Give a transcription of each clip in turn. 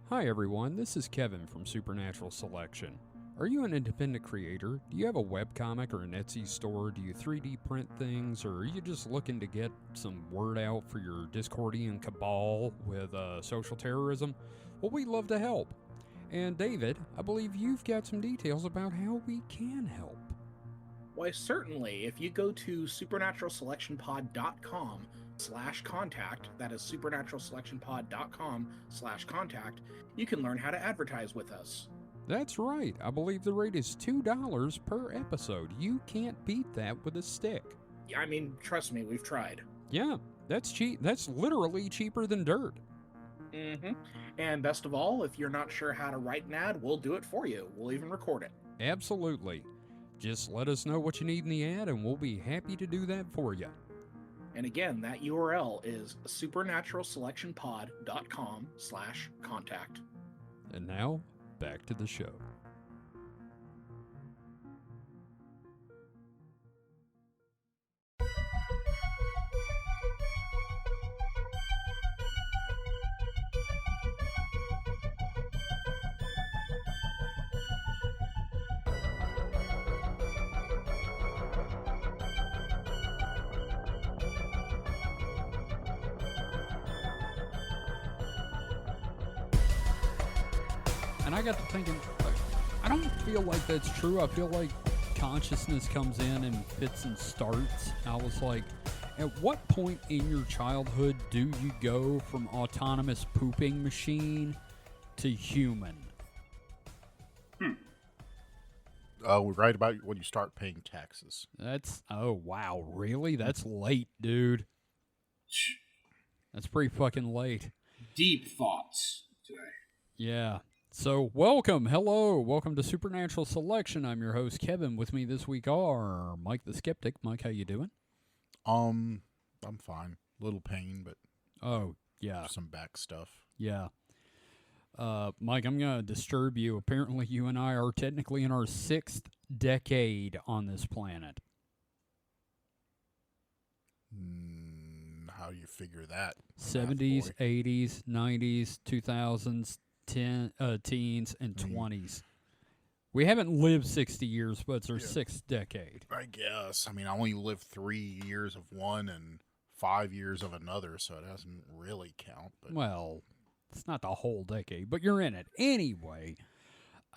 Hi everyone, this is Kevin from Supernatural Selection. Are you an independent creator? Do you have a webcomic or an Etsy store? Do you 3D print things? Or are you just looking to get some word out for your Discordian cabal with social terrorism? Well, we'd love to help. And David, I believe you've got some details about how we can help. Why, certainly. If you go to supernaturalselectionpod.com/contact, that is supernaturalselectionpod.com/contact, you can learn how to advertise with us. That's right. I believe the rate is $2 per episode. You can't beat that with a stick. I mean, trust me, we've tried. Yeah, that's cheap. That's literally cheaper than dirt. Mm-hmm. And best of all, if you're not sure how to write an ad, we'll do it for you. We'll even record it. Absolutely. Just let us know what you need in the ad, and we'll be happy to do that for you. And again, that URL is supernaturalselectionpod.com/contact. And now, back to the show. And I got to thinking, I don't feel like that's true. I feel like consciousness comes in and fits and starts. I was like, at what point in your childhood do you go from autonomous pooping machine to human? Right about when you start paying taxes. Oh wow, really? That's late, dude. That's pretty fucking late. Deep thoughts today. Yeah. So, welcome to Supernatural Selection. I'm your host, Kevin. With me this week are Mike the Skeptic. Mike, how you doing? I'm fine. Little pain, but Oh, yeah. some back stuff. Yeah. Mike, I'm going to disturb you. Apparently, you and I are technically in our 6th decade on this planet. How do you figure that? 70s, 80s, 90s, 2000s, teens, and 20s. We haven't lived 60 years, but it's our 6th decade. I guess. I mean, I only lived 3 years of one and 5 years of another, so it doesn't really count. But Well, it's not the whole decade, but you're in it. Anyway,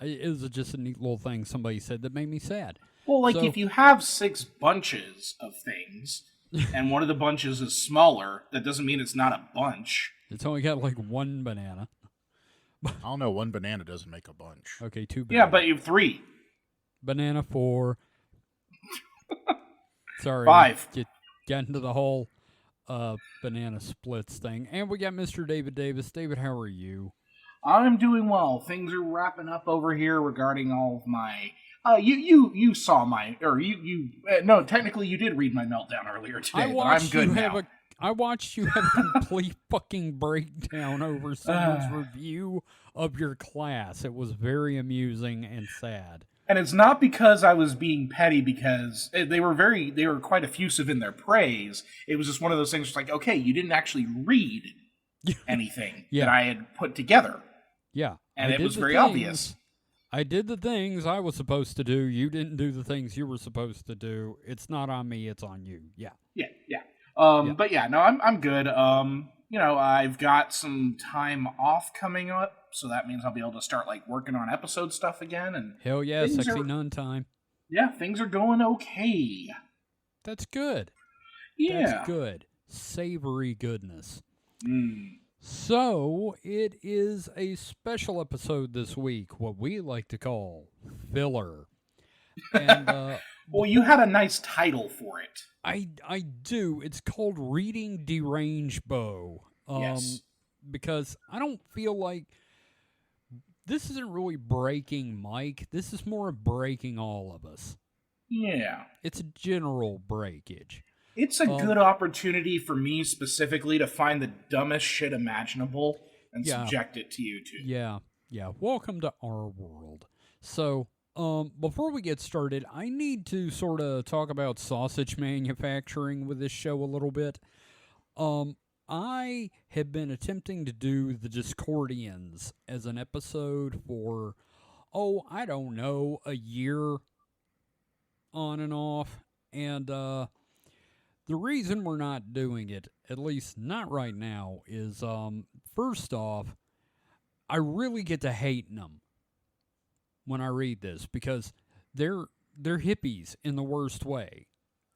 it was just a neat little thing somebody said that made me sad. Well, like So- if you have 6 bunches of things, and one of the bunches is smaller, that doesn't mean it's not a bunch. It's only got like one banana. I don't know. One banana doesn't make a bunch. Okay, 2 Yeah, bananas. but you have 3. Banana 4. Sorry. 5. Get into the whole banana splits thing. And we got Mr. David Davis. David, how are you? I'm doing well. Things are wrapping up over here regarding all of my. You saw my, or no, technically you did read my meltdown earlier today, but I'm good now. I watched you have a complete fucking breakdown over someone's review of your class. It was very amusing and sad. And it's not because I was being petty, because they were quite effusive in their praise. It was just one of those things, like, okay, you didn't actually read anything that I had put together. Yeah. And it was very obvious. I did the things I was supposed to do. You didn't do the things you were supposed to do. It's not on me, it's on you. Yeah. Yeah. But yeah, no, I'm good. I've got some time off coming up, so that means I'll be able to start like working on episode stuff again. And hell yeah, sexy nun time. Yeah, things are going okay. That's good. Yeah. That's good. Savory goodness. Mm. So, it is a special episode this week, what we like to call filler. And well, you had a nice title for it. I do. It's called Reading Derangebow. Yes. Because I don't feel like this isn't really breaking Mike. This is more breaking all of us. Yeah. It's a general breakage. It's a good opportunity for me specifically to find the dumbest shit imaginable and subject it to YouTube. Yeah. Welcome to our world. So, before we get started, I need to sort of talk about sausage manufacturing with this show a little bit. I have been attempting to do the Discordians as an episode for, I don't know, a year on and off. And the reason we're not doing it, at least not right now, is first off, I really get to hating them when I read this because they're hippies in the worst way.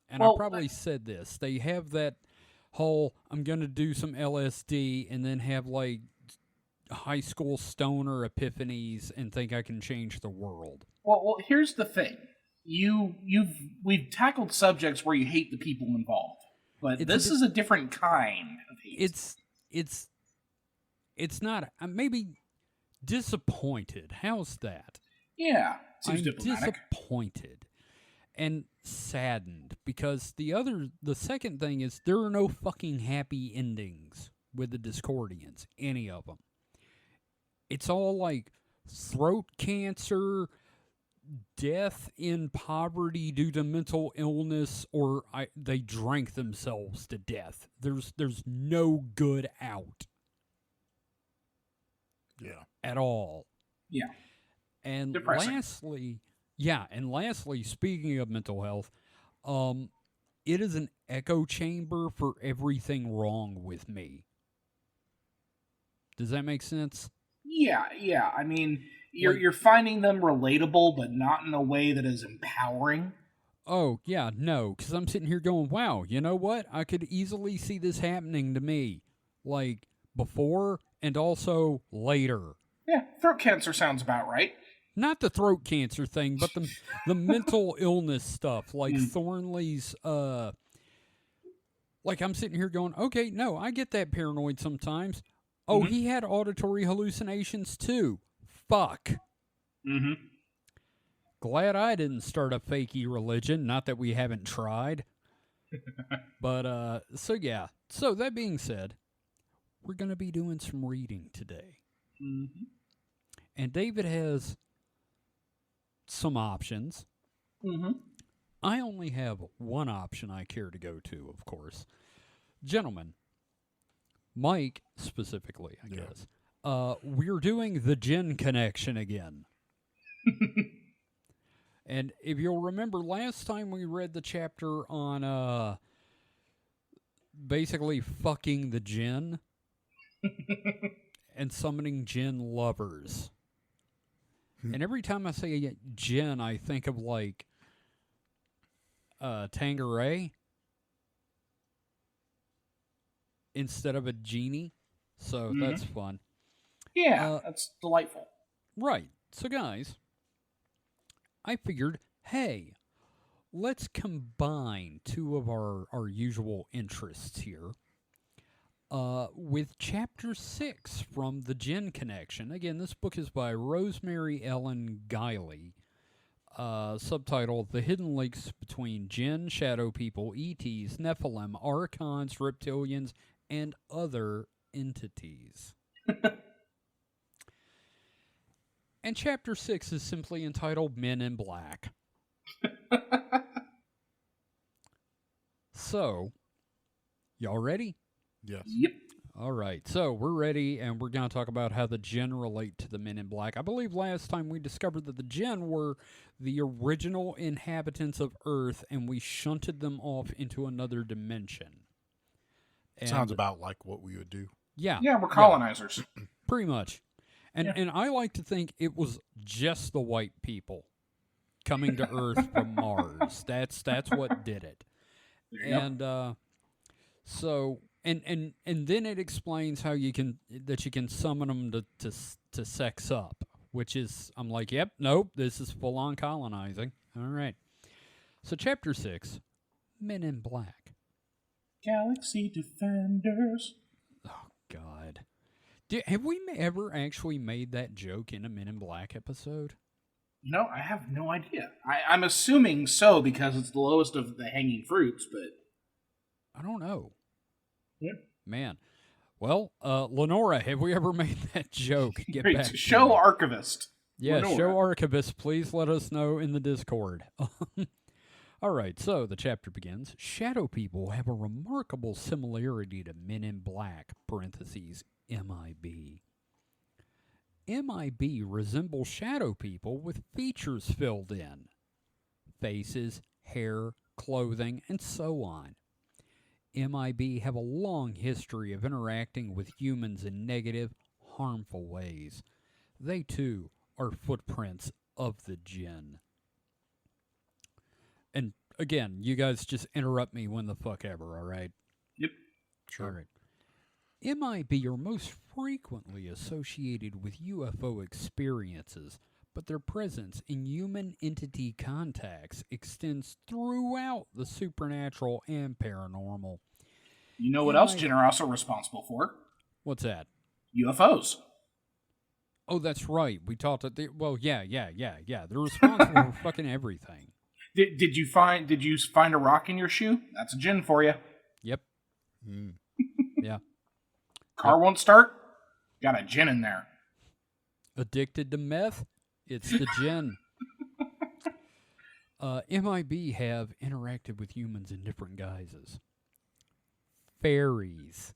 And I probably said this. They have that whole, I'm going to do some LSD and then have like high school stoner epiphanies and think I can change the world. Well, here's the thing. We've tackled subjects where you hate the people involved, but this is a different kind of hate. It's not. I'm maybe disappointed. How's that? Yeah, seems I'm diplomatic. Disappointed and saddened because the second thing is there are no fucking happy endings with the Discordians, any of them. It's all like throat cancer, death in poverty due to mental illness, or they drank themselves to death. There's no good out. Yeah. At all. Yeah. And depressing. lastly, speaking of mental health, it is an echo chamber for everything wrong with me. Does that make sense? Yeah. I mean, you're finding them relatable, but not in a way that is empowering. Oh, yeah, no, because I'm sitting here going, wow, you know what? I could easily see this happening to me, like, before and also later. Yeah, throat cancer sounds about right. Not the throat cancer thing, but the mental illness stuff, like Thornley's, like, I'm sitting here going, okay, no, I get that paranoid sometimes. Oh, he had auditory hallucinations, too. Fuck. Mm-hmm. Glad I didn't start a fakey religion. Not that we haven't tried. But, so that being said, we're going to be doing some reading today. Mm-hmm. And David has some options. Mm-hmm. I only have one option I care to go to, of course. Gentlemen, Mike specifically, I guess. We're doing the Gin Connection again. And if you'll remember, last time we read the chapter on basically fucking the Gin and summoning Gin lovers. And every time I say Gin, I think of like Tangeray instead of a genie. So that's fun. Yeah, that's delightful. Right. So, guys, I figured, hey, let's combine two of our usual interests here with Chapter 6 from the Gin Connection. Again, this book is by Rosemary Ellen Guiley, subtitled The Hidden Links Between Jinn, Shadow People, ETs, Nephilim, Archons, Reptilians, and Other Entities. And Chapter 6 is simply entitled Men in Black. So, y'all ready? Yes. Yep. All right, so we're ready, and we're going to talk about how the Jinn relate to the Men in Black. I believe last time we discovered that the Jinn were the original inhabitants of Earth, and we shunted them off into another dimension. And Sounds about like what we would do. Yeah. Yeah, we're colonizers. Pretty much. And I like to think it was just the white people coming to Earth from Mars. That's what did it. And so and then it explains how you can summon them to sex up, which is I'm like, yep, nope, this is full on colonizing. All right. So Chapter 6, Men in Black. Galaxy Defenders. Oh God. Have we ever actually made that joke in a Men in Black episode? No, I have no idea. I'm assuming so because it's the lowest of the hanging fruits, but I don't know. Yeah. Man. Well, Lenora, have we ever made that joke? Get Great. back to Show me. Archivist. Yeah, Lenora. show Archivist. Please let us know in the Discord. All All right, so the chapter begins. Shadow people have a remarkable similarity to Men in Black, parentheses, MIB. MIB resemble shadow people with features filled in. Faces, hair, clothing, and so on. MIB have a long history of interacting with humans in negative, harmful ways. They, too, are footprints of the jinn. And, again, you guys just interrupt me when the fuck ever, all right? Yep. Sure. All right. MIB are most frequently associated with UFO experiences, but their presence in human entity contacts extends throughout the supernatural and paranormal. You know what else Jinn are also responsible for? What's that? UFOs. Oh, that's right. We talked at the... Well, yeah. They're responsible for fucking everything. Did you find a rock in your shoe? That's a Jinn for you. Yep. Yeah. Car won't start? Got a Jinn in there. Addicted to meth? It's the Jinn. MIB have interacted with humans in different guises. Fairies.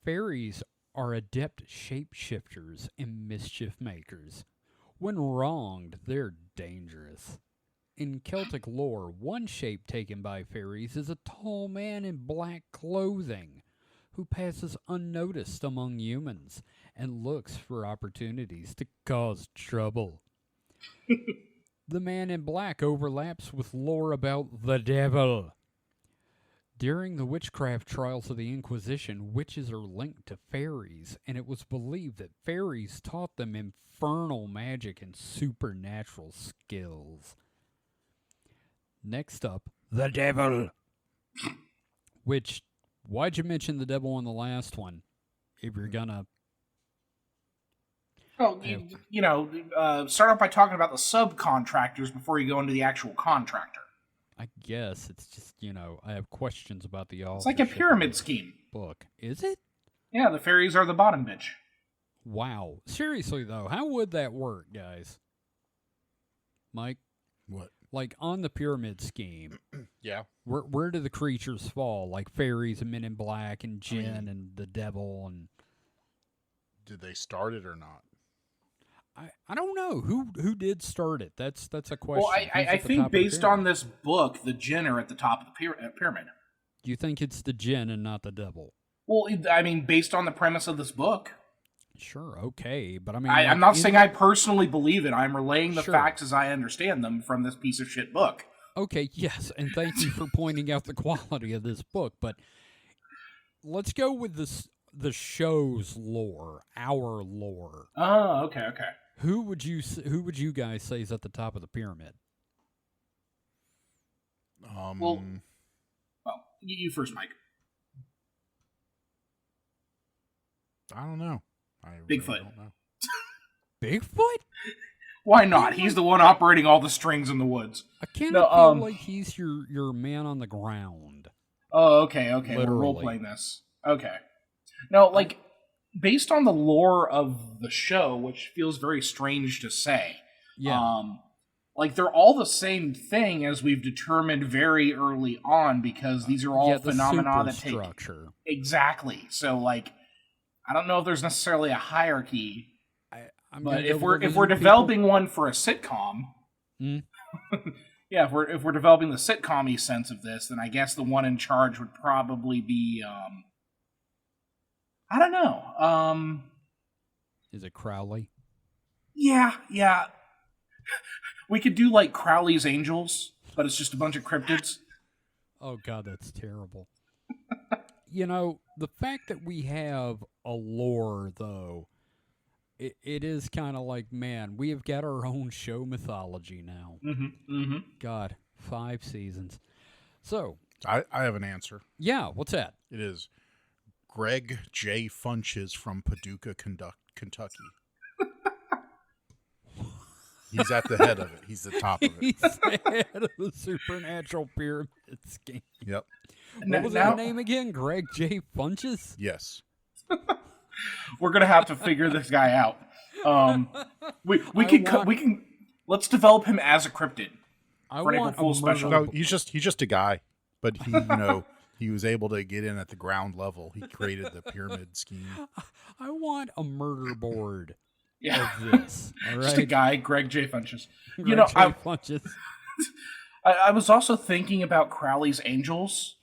Fairies are adept shapeshifters and mischief makers. When wronged, they're dangerous. In Celtic lore, one shape taken by fairies is a tall man in black clothing who passes unnoticed among humans and looks for opportunities to cause trouble. The man in black overlaps with lore about the devil. During the witchcraft trials of the Inquisition, witches are linked to fairies, and it was believed that fairies taught them infernal magic and supernatural skills. Next up, the devil. Which, why'd you mention the devil in the last one? If you're gonna... Oh, start off by talking about the subcontractors before you go into the actual contractor. I guess it's just, I have questions about the authorship. It's like a pyramid scheme. Book. Is it? Yeah, the fairies are the bottom bitch. Wow. Seriously, though, how would that work, guys? Mike? What? Like, on the pyramid scheme, Yeah. where do the creatures fall? Like fairies and Men in Black and Jinn and the devil and... Did they start it or not? I don't know. Who did start it? That's a question. Well, I think based on this book, the Jinn are at the top of the pyramid. Do you think it's the Jinn and not the devil? Well, I mean, based on the premise of this book. Sure, okay, but I mean... I'm not saying I personally believe it. I'm relaying the facts as I understand them from this piece of shit book. Okay, yes, and thank you for pointing out the quality of this book, but let's go with the show's lore, our lore. Oh, okay. Who would you guys say is at the top of the pyramid? Well, you first, Mike. I don't know. Bigfoot. Really don't know. Bigfoot? Why not? He's the one operating all the strings in the woods. I kind of feel like he's your man on the ground. Oh, okay. Literally. We're role-playing this. Okay. No, like, based on the lore of the show, which feels very strange to say, like, they're all the same thing as we've determined very early on, because these are all phenomena that take... Structure. Exactly. So, like, I don't know if there's necessarily a hierarchy, but if we're developing one for a sitcom, yeah, if we're developing the sitcom-y sense of this, then I guess the one in charge would probably be, I don't know. Is it Crowley? Yeah. We could do like Crowley's Angels, but it's just a bunch of cryptids. Oh God, that's terrible. The fact that we have a lore, though, it is kind of like, man, we have got our own show mythology now. Mm-hmm. God, 5 seasons. So I have an answer. Yeah, what's that? It is Greg J. Funches from Paducah, Kentucky. He's at the head of it. He's the top of it. He's the head of the supernatural pyramid scheme. Yep. What was that name again? Greg J. Funches? Yes. We're gonna have to figure this guy out. We can let's develop him as a cryptid. I for an want April a Fool's murder. special. No, he's just a guy, but he he was able to get in at the ground level. He created the pyramid scheme. I want a murder board Yeah. of this. All right, Just a guy, Greg J. Funches. Greg J. Funches. I was also thinking about Crowley's Angels,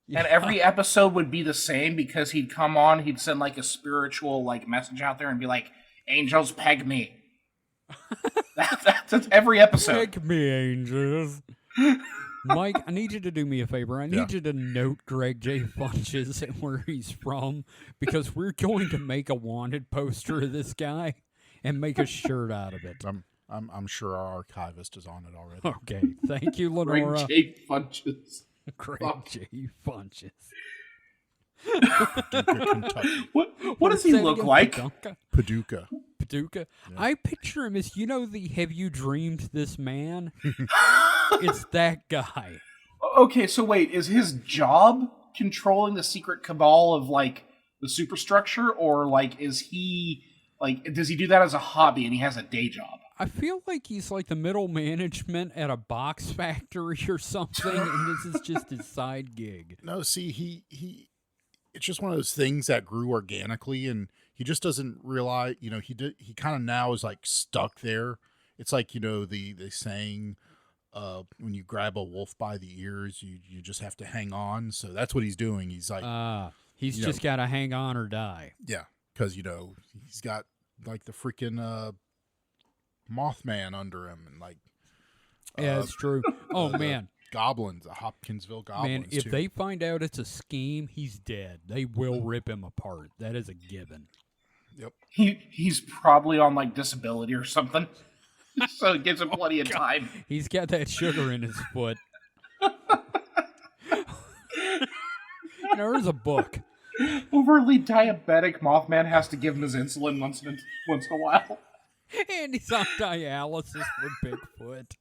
and every episode would be the same because he'd come on, he'd send like a spiritual like message out there and be like, "Angels, peg me." That's every episode. Peg me, angels. Mike, I need you to do me a favor. I need you to note Greg J. Funches and where he's from, because we're going to make a wanted poster of this guy and make a shirt out of it. I'm sure our archivist is on it already. Okay, thank you, Lenora. Greg J. Funches. Greg J. Funches. Paducah, Kentucky. What does he look like? Paducah. Paducah. Yeah. I picture him as, the Have You Dreamed This Man? It's that guy. Okay, so wait, is his job controlling the secret cabal of like the superstructure, or like is he like does he do that as a hobby and he has a day job? I feel like he's like the middle management at a box factory or something, and this is just his side gig. No, see, he it's just one of those things that grew organically, and he just doesn't realize, he kind of now is like stuck there. It's like, the saying, when you grab a wolf by the ears, you just have to hang on. So that's what he's doing. He's like, he's just got to hang on or die. Yeah. Cause he's got like the freaking, Mothman under him, and like, yeah, it's true. Oh man. Goblins, the Hopkinsville goblins. Man, if they find out it's a scheme, he's dead. They will rip him apart. That is a given. Yep. He's probably on like disability or something. So it gives him plenty of time. He's got that sugar in his foot. There's a book. Overly diabetic Mothman has to give him his insulin once in a while. And he's on dialysis with Bigfoot.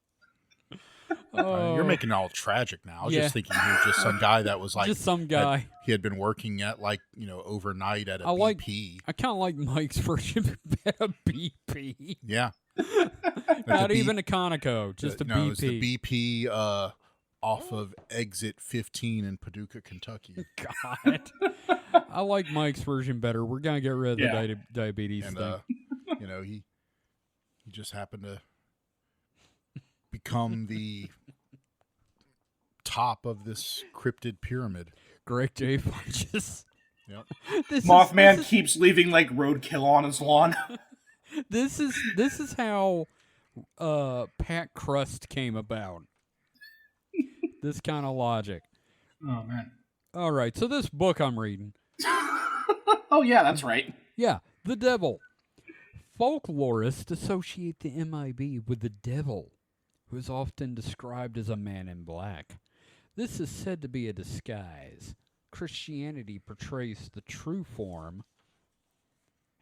You're making it all tragic now. I was just thinking he was just some guy that was like... Just some guy. He had been working at overnight at a BP. I kind of like Mike's version of BP. Yeah. Not even a Conoco, just a BP. No, it's the BP off of exit 15 in Paducah, Kentucky. God. I like Mike's version better. We're going to get rid of the diabetes and, thing. He just happened to become the top of this cryptid pyramid. Greg J. Funches. Yep. Mothman keeps leaving like roadkill on his lawn. This is how Pat Crust came about. This kind of logic. Oh man. All right, so this book I'm reading. Oh yeah, that's right. Yeah, the devil. Folklorists associate the MIB with the devil, who is often described as a man in black. This is said to be a disguise. Christianity portrays the true form,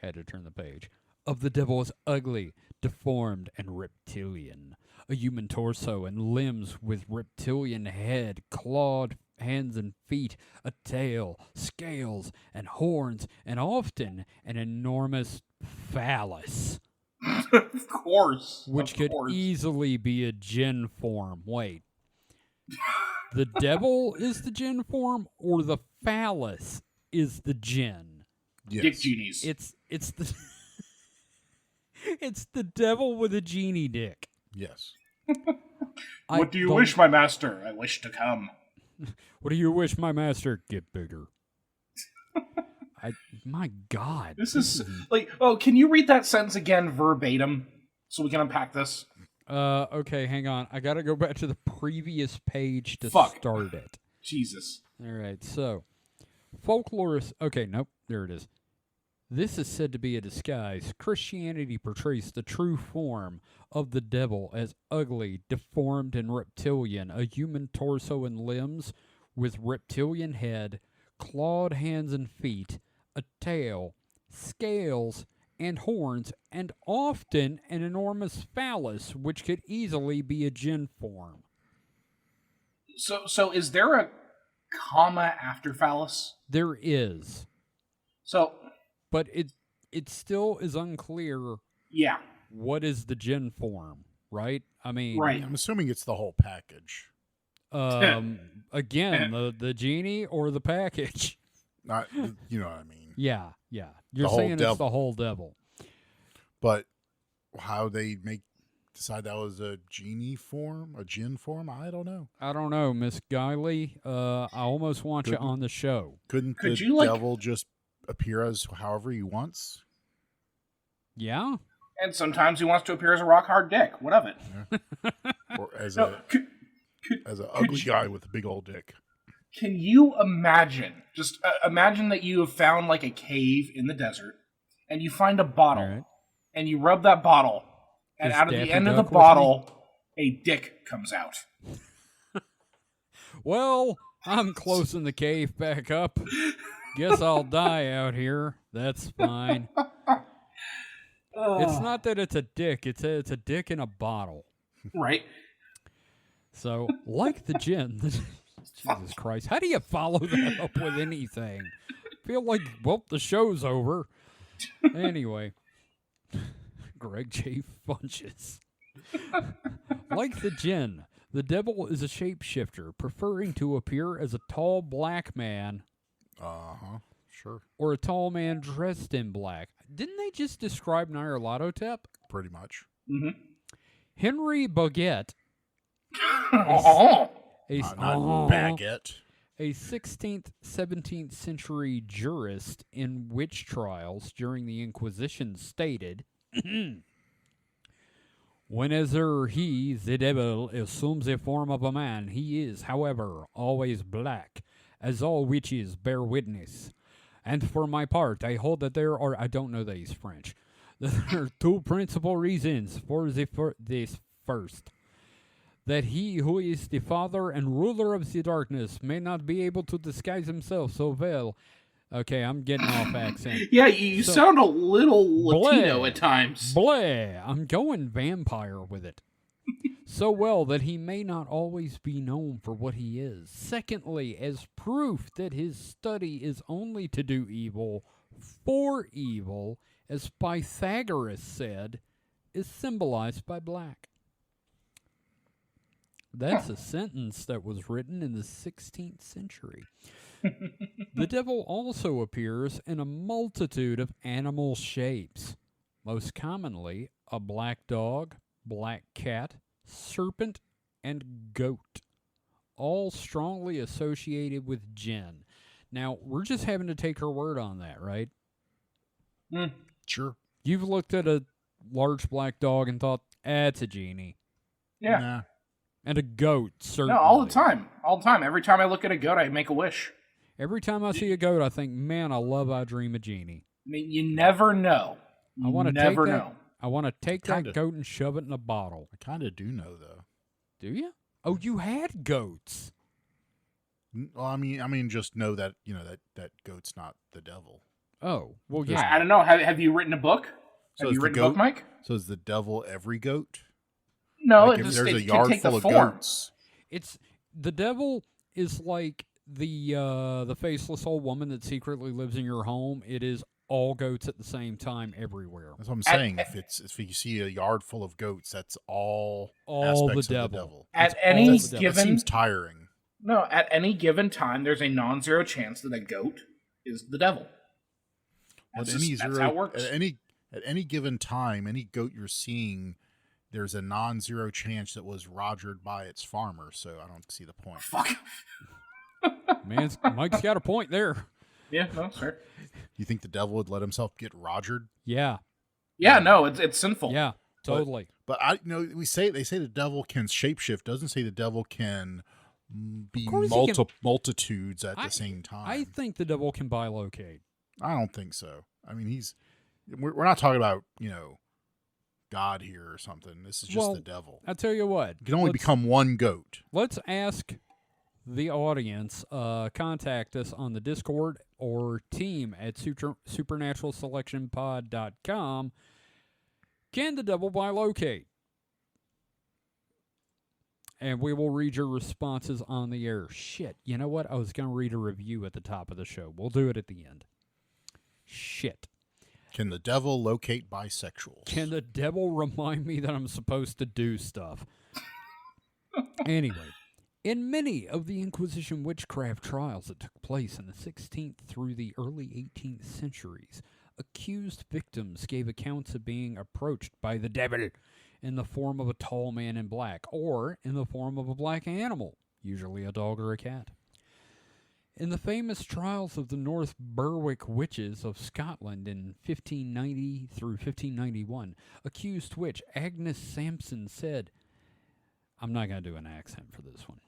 had to turn the page, of the devil as ugly, deformed, and reptilian. A human torso and limbs with reptilian head, clawed hands and feet, a tail, scales, and horns, and often an enormous phallus. Of course. Which could easily be a jinn form. Wait. The devil is the jinn form, or the phallus is the jinn? Yes. Dick genies. It's the it's the devil with a genie dick. Yes. What do you wish, my master? I wish to come. What do you wish, my master? Get bigger. My God. This is like, can you read that sentence again verbatim so we can unpack this? Okay, hang on. I gotta go back to the previous page to start it. Jesus. All right, so folklorists. Okay, nope, there it is. This is said to be a disguise. Christianity portrays the true form of the devil as ugly, deformed, and reptilian, a human torso and limbs with reptilian head, clawed hands and feet, a tail, scales, and horns, and often an enormous phallus, which could easily be a jinn form. So is there a comma after phallus? There is. So... But it still is unclear. Yeah. What is the jinn form? right? I mean, Right. I'm assuming it's the whole package. Again, the genie or the package. Not, you know what I mean. Yeah. You're The whole saying it's devil. the whole devil. But how they decide that was a genie form, a djinn form, I don't know. I don't know, Miss Guiley. I almost want you on the show. Could the devil just appear as however he wants? Yeah. And sometimes he wants to appear as a rock hard dick. What of it? Or as No, as an ugly guy with a big old dick? Can you imagine? Just imagine that you have found like a cave in the desert, and you find a bottle, All right. and you rub that bottle, and Is out of Daffy the end of the Duck with bottle, a dick comes out. Well, I'm closing the cave back up. Guess I'll die out here. That's fine. It's not that it's a dick. It's a dick in a bottle. Right. So, like the gin. Jesus Christ. How do you follow that up with anything? Feel like, well, the show's over. Anyway. Greg J. Funches. Like the jinn, the devil is a shapeshifter, preferring to appear as a tall black man. Sure. Or a tall man dressed in black. Didn't they just describe Nyarlathotep? Pretty much. Mm-hmm. Henry Baguette. Not baguette. A 16th, 17th century jurist in witch trials during the Inquisition stated, whenever he, the devil, assumes the form of a man, he is, however, always black, as all witches bear witness. And for my part, I hold that there are, I don't know that he's French, there are two principal reasons for this first. That he who is the father and ruler of the darkness may not be able to disguise himself so well. Okay, I'm getting off accent. Yeah, you sound a little Latino bleh, at times. Bleh, I'm going vampire with it. So well that he may not always be known for what he is. Secondly, as proof that his study is only to do evil for evil, as Pythagoras said, is symbolized by black. That's a sentence that was written in the 16th century. The devil also appears in a multitude of animal shapes, most commonly a black dog, black cat, serpent, and goat, all strongly associated with jinn. Now, we're just having to take her word on that, right? Sure. You've looked at a large black dog and thought, it's a genie. Yeah. Nah. And a goat, certainly. No, all the time. All the time. Every time I look at a goat, I make a wish. Every time I see a goat, I think, man, I dream a genie. I mean, you never know. I want to never take that, know. I want to take that Kinda. goat and shove it in a bottle. I kind of do know though. Do you? Oh, you had goats. Well, I mean, just know that that goat's not the devil. Oh, well, yeah. I don't know. Have you written a book? So Have is you the written a book, goat- Mike? So is the devil every goat? No, Like it if just there's it a can yard take full the of form. goats. It's the devil is like the faceless old woman that secretly lives in your home. It is all goats at the same time everywhere. That's what I'm saying. If you see a yard full of goats, that's all aspects the of the devil. devil. At It's any all the devil. That given seems tiring. No, at any given time, there's a non-zero chance that a goat is the devil. That's, that's how it works. At any given time, any goat you're seeing, there's a non-zero chance that was rogered by its farmer. So I don't see the point. Fuck. Man, Mike's got a point there. Yeah, no, sir. You think the devil would let himself get rogered? Yeah, Yeah, no, it's sinful. yeah, totally. But they say the devil can shapeshift. Doesn't say the devil can be Of course he can. multitudes at the same time. I think the devil can bilocate. I don't think so. I mean, we're not talking about God here or something. This is just the devil. I tell you what, You can only become one goat. Let's ask the audience. Contact us on the Discord or team at supernaturalselectionpod.com. Can the devil bilocate? And we will read your responses on the air. Shit, you know what? I was going to read a review at the top of the show. We'll do it at the end. Shit. Can the devil locate bisexuals? Can the devil remind me that I'm supposed to do stuff? Anyway, in many of the Inquisition witchcraft trials that took place in the 16th through the early 18th centuries, accused victims gave accounts of being approached by the devil in the form of a tall man in black, or in the form of a black animal, usually a dog or a cat. In the famous trials of the North Berwick witches of Scotland in 1590 through 1591, accused witch Agnes Sampson said, I'm not going to do an accent for this one.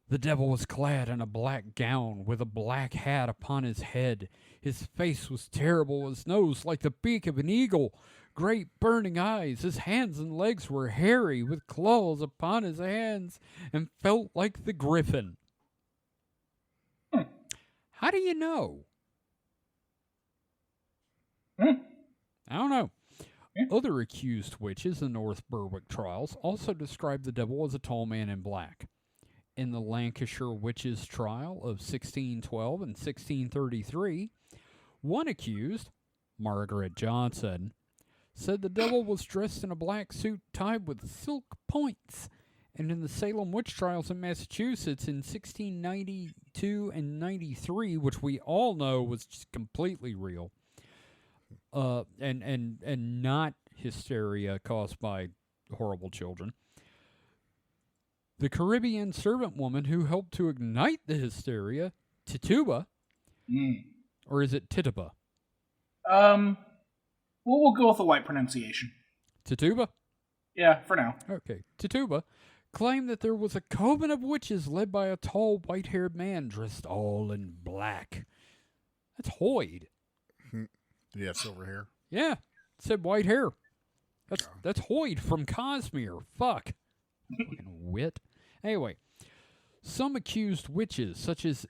The devil was clad in a black gown with a black hat upon his head. His face was terrible, his nose like the beak of an eagle, great burning eyes. His hands and legs were hairy with claws upon his hands and felt like the griffin. How do you know? I don't know. Other accused witches in the North Berwick trials also described the devil as a tall man in black. In the Lancashire witches' trial of 1612 and 1633, one accused, Margaret Johnson, said the devil was dressed in a black suit tied with silk points. And in the Salem witch trials in Massachusetts in 1692 and 93, which we all know was just completely real, and not hysteria caused by horrible children, the Caribbean servant woman who helped to ignite the hysteria, Tituba, or is it Tituba? We'll go with the white pronunciation. Tituba? Yeah, for now. Okay. Tituba claimed that there was a coven of witches led by a tall, white-haired man dressed all in black. That's Hoyd. Did he have silver hair? Yeah, it said white hair. That's Hoyd from Cosmere. Fuck. Fucking wit. Anyway, some accused witches, such as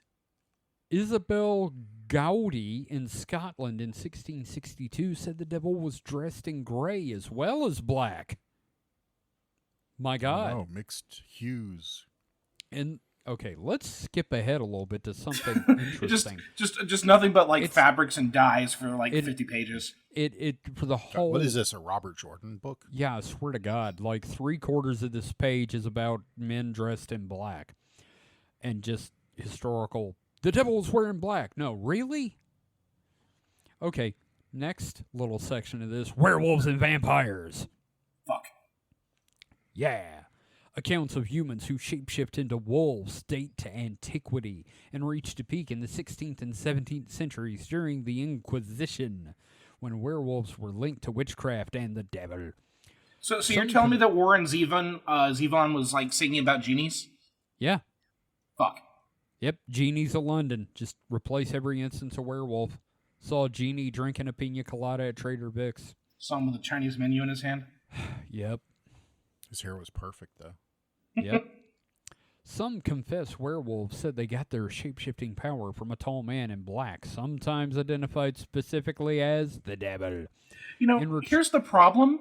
Isabel Gowdy in Scotland in 1662, said the devil was dressed in gray as well as black. My God. Oh, mixed hues. And okay, let's skip ahead a little bit to something interesting. just nothing but like fabrics and dyes for like 50 pages. It for the whole. What is this? A Robert Jordan book? Yeah, I swear to God, like 3/4 of this page is about men dressed in black, and just historical. The devil was wearing black. No, really? Okay, next little section of this: werewolves and vampires. Fuck. Yeah. Accounts of humans who shapeshift into wolves date to antiquity and reached a peak in the 16th and 17th centuries during the Inquisition, when werewolves were linked to witchcraft and the devil. So you're telling me that Warren Zevon was like singing about genies? Yeah. Fuck. Yep, genies of London. Just replace every instance of werewolf. Saw a genie drinking a pina colada at Trader Vic's. Saw him with a Chinese menu in his hand? Yep. His hair was perfect, though. Yep. Some confessed werewolves said they got their shape-shifting power from a tall man in black, sometimes identified specifically as the devil. You know, here's the problem.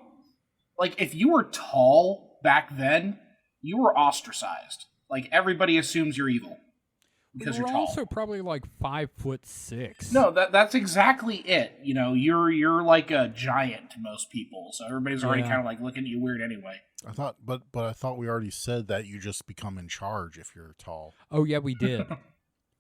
Like, if you were tall back then, you were ostracized. Like, everybody assumes you're evil because you're tall. Also probably like 5'6". No, that's exactly it. You know, you're like a giant to most people, so everybody's already kind of like looking at you weird anyway. I thought, but I thought we already said that you just become in charge if you're tall. Oh yeah, we did.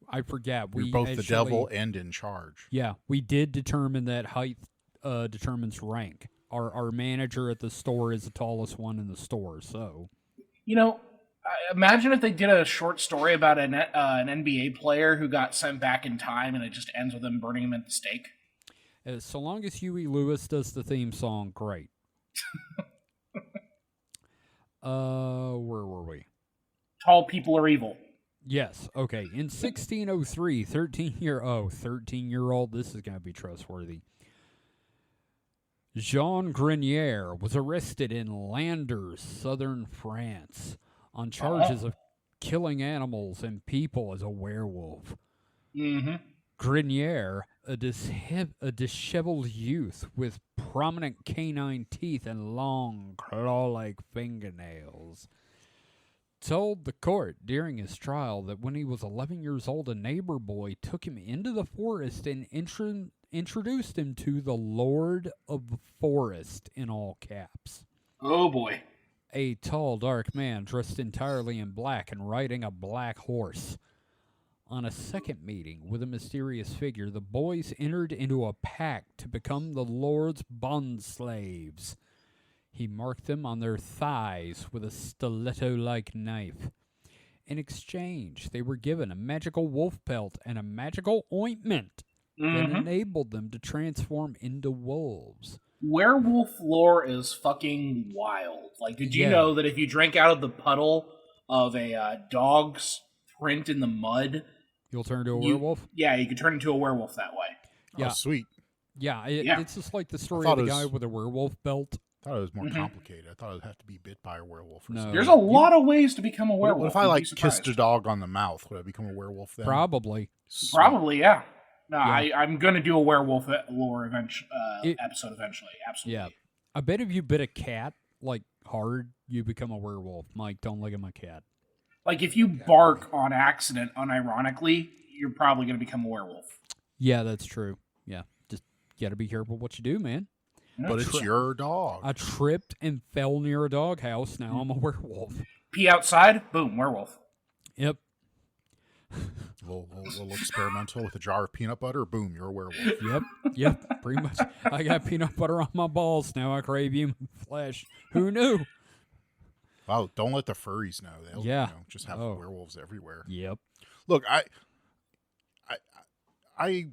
I forgot. You're both the devil and in charge. Yeah, we did determine that height determines rank. Our manager at the store is the tallest one in the store. So, you know, imagine if they did a short story about an NBA player who got sent back in time, and it just ends with them burning him at the stake. So long as Huey Lewis does the theme song, great. Where were we? Tall people are evil. Yes. Okay. In 1603, 13-year-old, this is going to be trustworthy. Jean Grenier was arrested in Landers, southern France, on charges of killing animals and people as a werewolf. Mm-hmm. Grenier, a disheveled youth with prominent canine teeth and long, claw-like fingernails, told the court during his trial that when he was 11 years old, a neighbor boy took him into the forest and introduced him to the Lord of the Forest in all caps. Oh boy. A tall, dark man dressed entirely in black and riding a black horse. On a second meeting with a mysterious figure, the boys entered into a pact to become the Lord's bondslaves. He marked them on their thighs with a stiletto-like knife. In exchange, they were given a magical wolf pelt and a magical ointment that enabled them to transform into wolves. Werewolf lore is fucking wild. Like, did you know that if you drank out of the puddle of a dog's print in the mud, you'll turn into a werewolf? Yeah, you could turn into a werewolf that way. Yeah. Oh, sweet. Yeah, it's just like the story of the guy with a werewolf belt. I thought it was more complicated. I thought it would have to be bit by a werewolf. No. There's a lot of ways to become a werewolf. What if I kissed a dog on the mouth? Would I become a werewolf then? Probably. Sweet. Probably, yeah. No, yeah. I'm going to do a werewolf lore episode eventually. Absolutely. Yeah. I bet if you bit a cat, like, hard, you become a werewolf. Mike, don't look at my cat. Like, if you bark on accident, unironically, you're probably going to become a werewolf. Yeah, that's true. Yeah. Just got to be careful what you do, man. But it's your dog. I tripped and fell near a doghouse. Now I'm a werewolf. Pee outside, boom, werewolf. Yep. A little experimental with a jar of peanut butter, boom, you're a werewolf. Yep, pretty much. I got peanut butter on my balls. Now I crave human flesh. Who knew? Wow, don't let the furries know. They'll just have werewolves everywhere. Yep. Look, I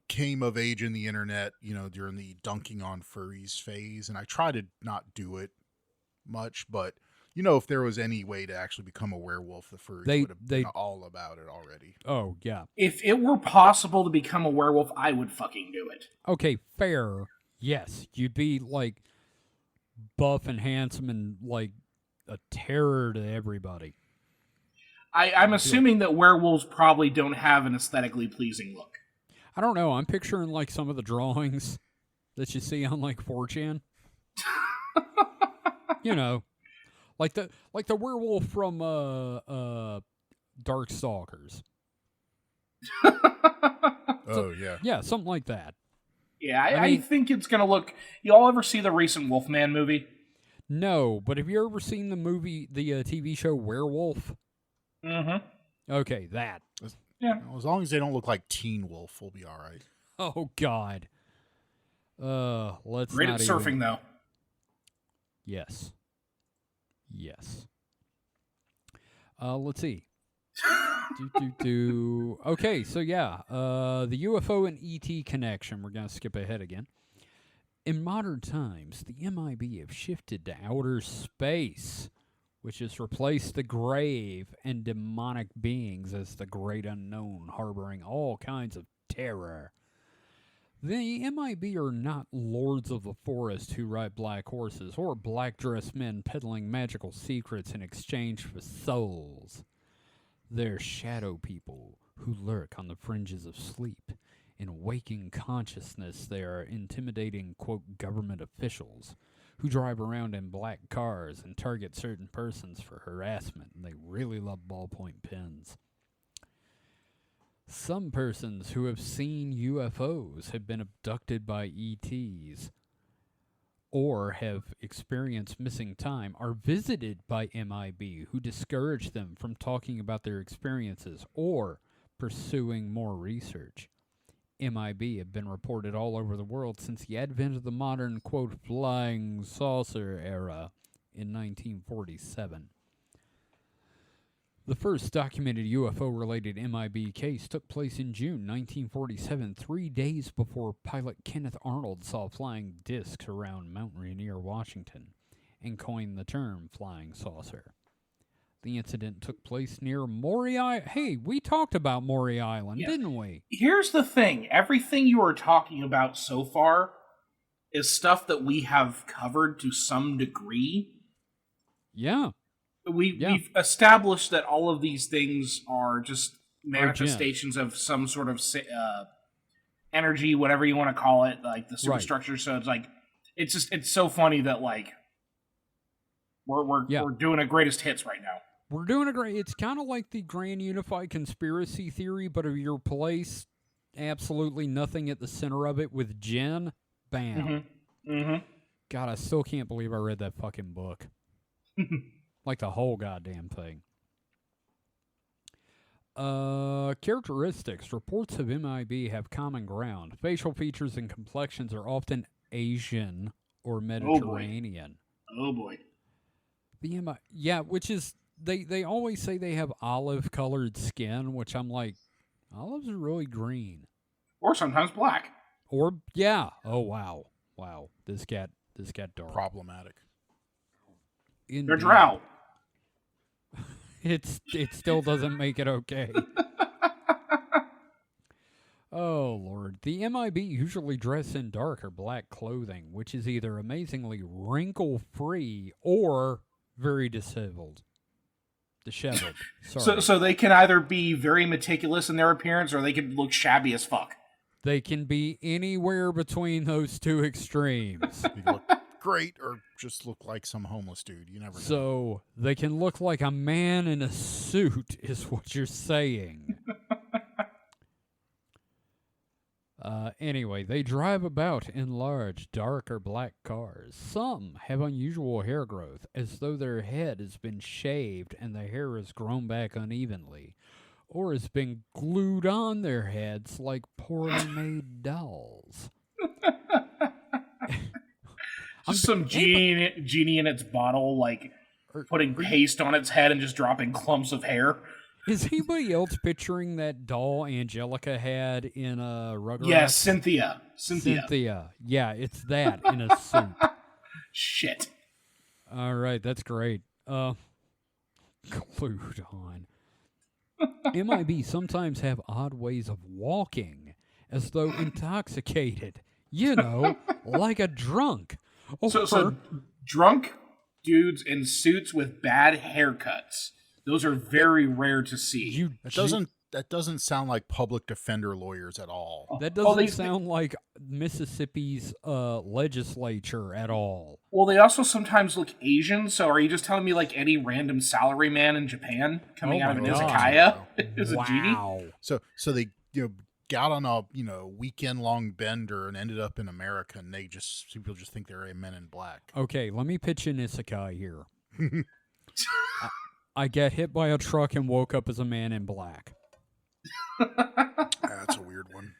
came of age in the internet, during the dunking on furries phase, and I try to not do it much, but if there was any way to actually become a werewolf, the furries would have been all about it already. Oh, yeah. If it were possible to become a werewolf, I would fucking do it. Okay, fair. Yes, you'd be, like, buff and handsome and, like, a terror to everybody. I'm assuming that werewolves probably don't have an aesthetically pleasing look. I don't know. I'm picturing, like, some of the drawings that you see on, like, 4chan. Like the werewolf from Darkstalkers. Oh, yeah. Yeah, something like that. Yeah, I think it's going to look... Y'all ever see the recent Wolfman movie? No, but have you ever seen the TV show Werewolf? Mm-hmm. Okay, that. Yeah. As long as they don't look like Teen Wolf, we'll be all right. Oh, God. Let's Great not at surfing, though. Yes. Let's see. Okay, so yeah, the UFO and ET connection. We're going to skip ahead again. In modern times, the MIB have shifted to outer space, which has replaced the grave and demonic beings as the great unknown, harboring all kinds of terror. The MIB are not lords of the forest who ride black horses or black-dressed men peddling magical secrets in exchange for souls. They're shadow people who lurk on the fringes of sleep. In waking consciousness, they are intimidating, quote, government officials who drive around in black cars and target certain persons for harassment, and they really love ballpoint pens. Some persons who have seen UFOs have been abducted by ETs or have experienced missing time are visited by MIB who discourage them from talking about their experiences or pursuing more research. MIB have been reported all over the world since the advent of the modern, quote, flying saucer era in 1947. The first documented UFO-related MIB case took place in June 1947, 3 days before pilot Kenneth Arnold saw flying discs around Mount Rainier, Washington, and coined the term flying saucer. The incident took place near Maury Island. Hey, we talked about Maury Island, didn't we? Here's the thing. Everything you are talking about so far is stuff that we have covered to some degree. Yeah. We've established that all of these things are just manifestations of some sort of energy, whatever you want to call it, like the superstructure. Right. So it's like, it's so funny that like we're doing a greatest hits right now. We're doing it's kind of like the Grand Unified Conspiracy Theory, but of your place absolutely nothing at the center of it with Jen, bam. God, I still can't believe I read that fucking book. Like the whole goddamn thing. Characteristics. Reports of MIB have common ground. Facial features and complexions are often Asian or Mediterranean. Oh boy. Which is they always say they have olive colored skin, which I'm like, olives are really green. Or sometimes black. Or yeah. Oh wow. Wow. This got dark. Problematic. Indeed. They're drow. It still doesn't make it okay. Oh, Lord. The MIB usually dress in dark or black clothing, which is either amazingly wrinkle-free or very disheveled. Sorry. So they can either be very meticulous in their appearance or they can look shabby as fuck. They can be anywhere between those two extremes. You look great or just look like some homeless dude. You never know. So they can look like a man in a suit, is what you're saying. Anyway, they drive about in large, dark or black cars. Some have unusual hair growth, as though their head has been shaved and the hair has grown back unevenly, or has been glued on their heads like poorly made dolls. Some genie in its bottle, like putting paste on its head and just dropping clumps of hair. Is anybody else picturing that doll Angelica had in a Rugrats? Yes, Cynthia. Yeah, it's that in a suit. Shit. All right, that's great. Glued on. MIB sometimes have odd ways of walking, as though intoxicated. You know, like a drunk. So drunk dudes in suits with bad haircuts. Those are very rare to see. That doesn't sound like public defender lawyers at all. That doesn't sound like Mississippi's legislature at all. Well, they also sometimes look Asian, so are you just telling me like any random salaryman in Japan coming out of an izakaya is a genie? So they got on a weekend long bender and ended up in America, and people just think they're Men in Black. Okay, let me pitch an isekai here. I get hit by a truck and woke up as a man in black. That's a weird one.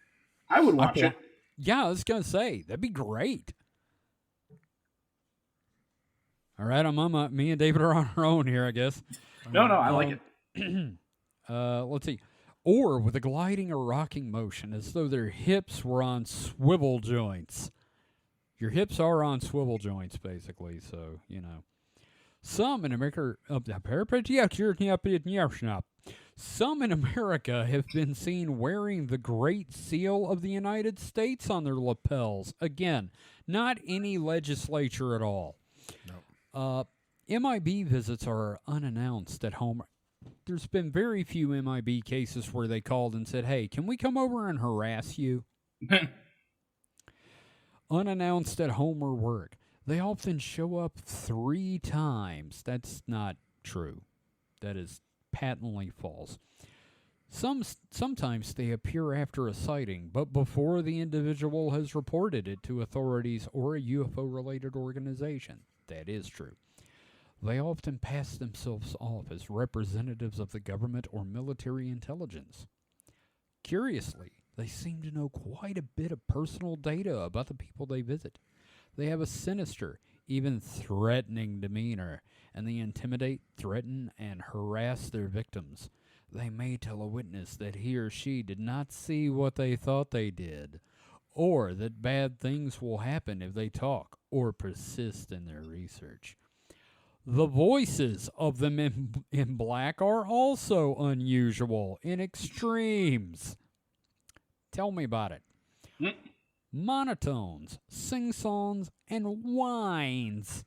I would watch it. Yeah, I was going to say, that'd be great. All right, me and David are on our own here, I guess. No, I like it. Let's see. Or with a gliding or rocking motion, as though their hips were on swivel joints. Your hips are on swivel joints, basically, so, Some in America have been seen wearing the Great Seal of the United States on their lapels. Again, not any legislature at all. Nope. MIB visits are unannounced at home. There's been very few MIB cases where they called and said, "Hey, can we come over and harass you?" Unannounced at home or work. They often show up 3 times. That's not true. That is patently false. Sometimes they appear after a sighting, but before the individual has reported it to authorities or a UFO-related organization. That is true. They often pass themselves off as representatives of the government or military intelligence. Curiously, they seem to know quite a bit of personal data about the people they visit. They have a sinister, even threatening demeanor, and they intimidate, threaten, and harass their victims. They may tell a witness that he or she did not see what they thought they did, or that bad things will happen if they talk or persist in their research. The voices of the men in black are also unusual in extremes. Tell me about it. Monotones, sing-songs, and whines.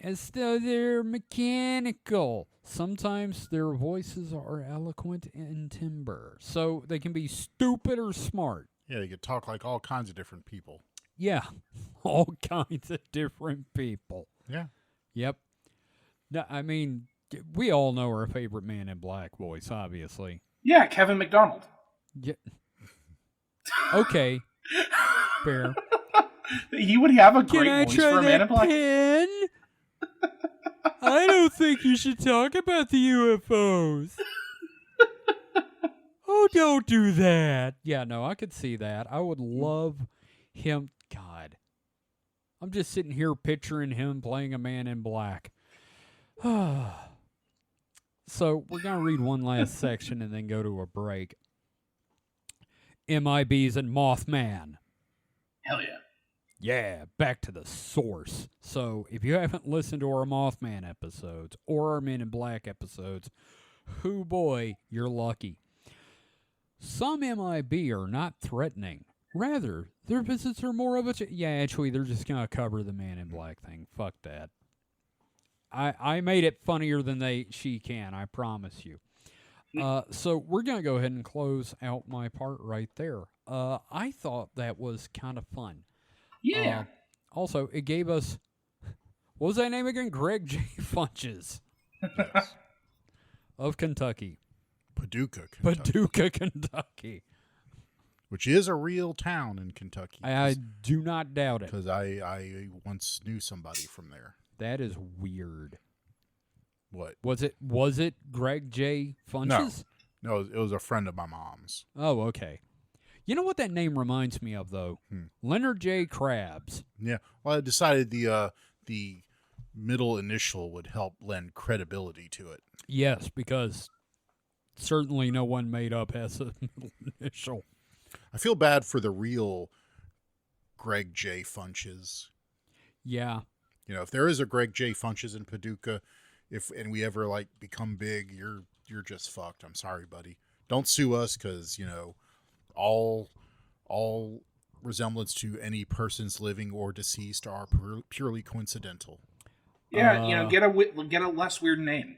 As though they're mechanical. Sometimes their voices are eloquent in timbre. So they can be stupid or smart. Yeah, they could talk like all kinds of different people. Yeah, all kinds of different people. Yeah. Yep. No, I mean, we all know our favorite Man in Black voice, obviously. Yeah, Kevin McDonald. Yeah. Okay. Fair. He would have a Can great I voice try for a man in that black. pen? I don't think you should talk about the UFOs. Oh, don't do that. Yeah, no, I could see that. I would love him. God. I'm just sitting here picturing him playing a man in black. So we're going to read one last section and then go to a break. MIBs and Mothman. Hell yeah. Yeah, back to the source. So if you haven't listened to our Mothman episodes or our Men in Black episodes, hoo boy, you're lucky. Some MIB are not threatening. Rather, their visits are more of a... yeah, actually, they're just going to cover the Man in Black thing. Fuck that. I made it funnier than she can, I promise you. So we're going to go ahead and close out my part right there. I thought that was kind of fun. Yeah. Also, it gave us... what was that name again? Greg J. Funches. Yes. Of Kentucky. Paducah, Kentucky. Which is a real town in Kentucky. I do not doubt it. Because I once knew somebody from there. That is weird. What? Was it Greg J. Funches? No, it was a friend of my mom's. Oh, okay. You know what that name reminds me of, though? Leonard J. Krabs. Yeah. Well, I decided the middle initial would help lend credibility to it. Yes, because certainly no one made up as a middle initial. I feel bad for the real Greg J. Funches. Yeah. You know, if there is a Greg J. Funches in Paducah, and we ever like become big, you're just fucked. I'm sorry, buddy. Don't sue us, because all resemblance to any persons living or deceased are purely coincidental. Yeah, get a less weird name.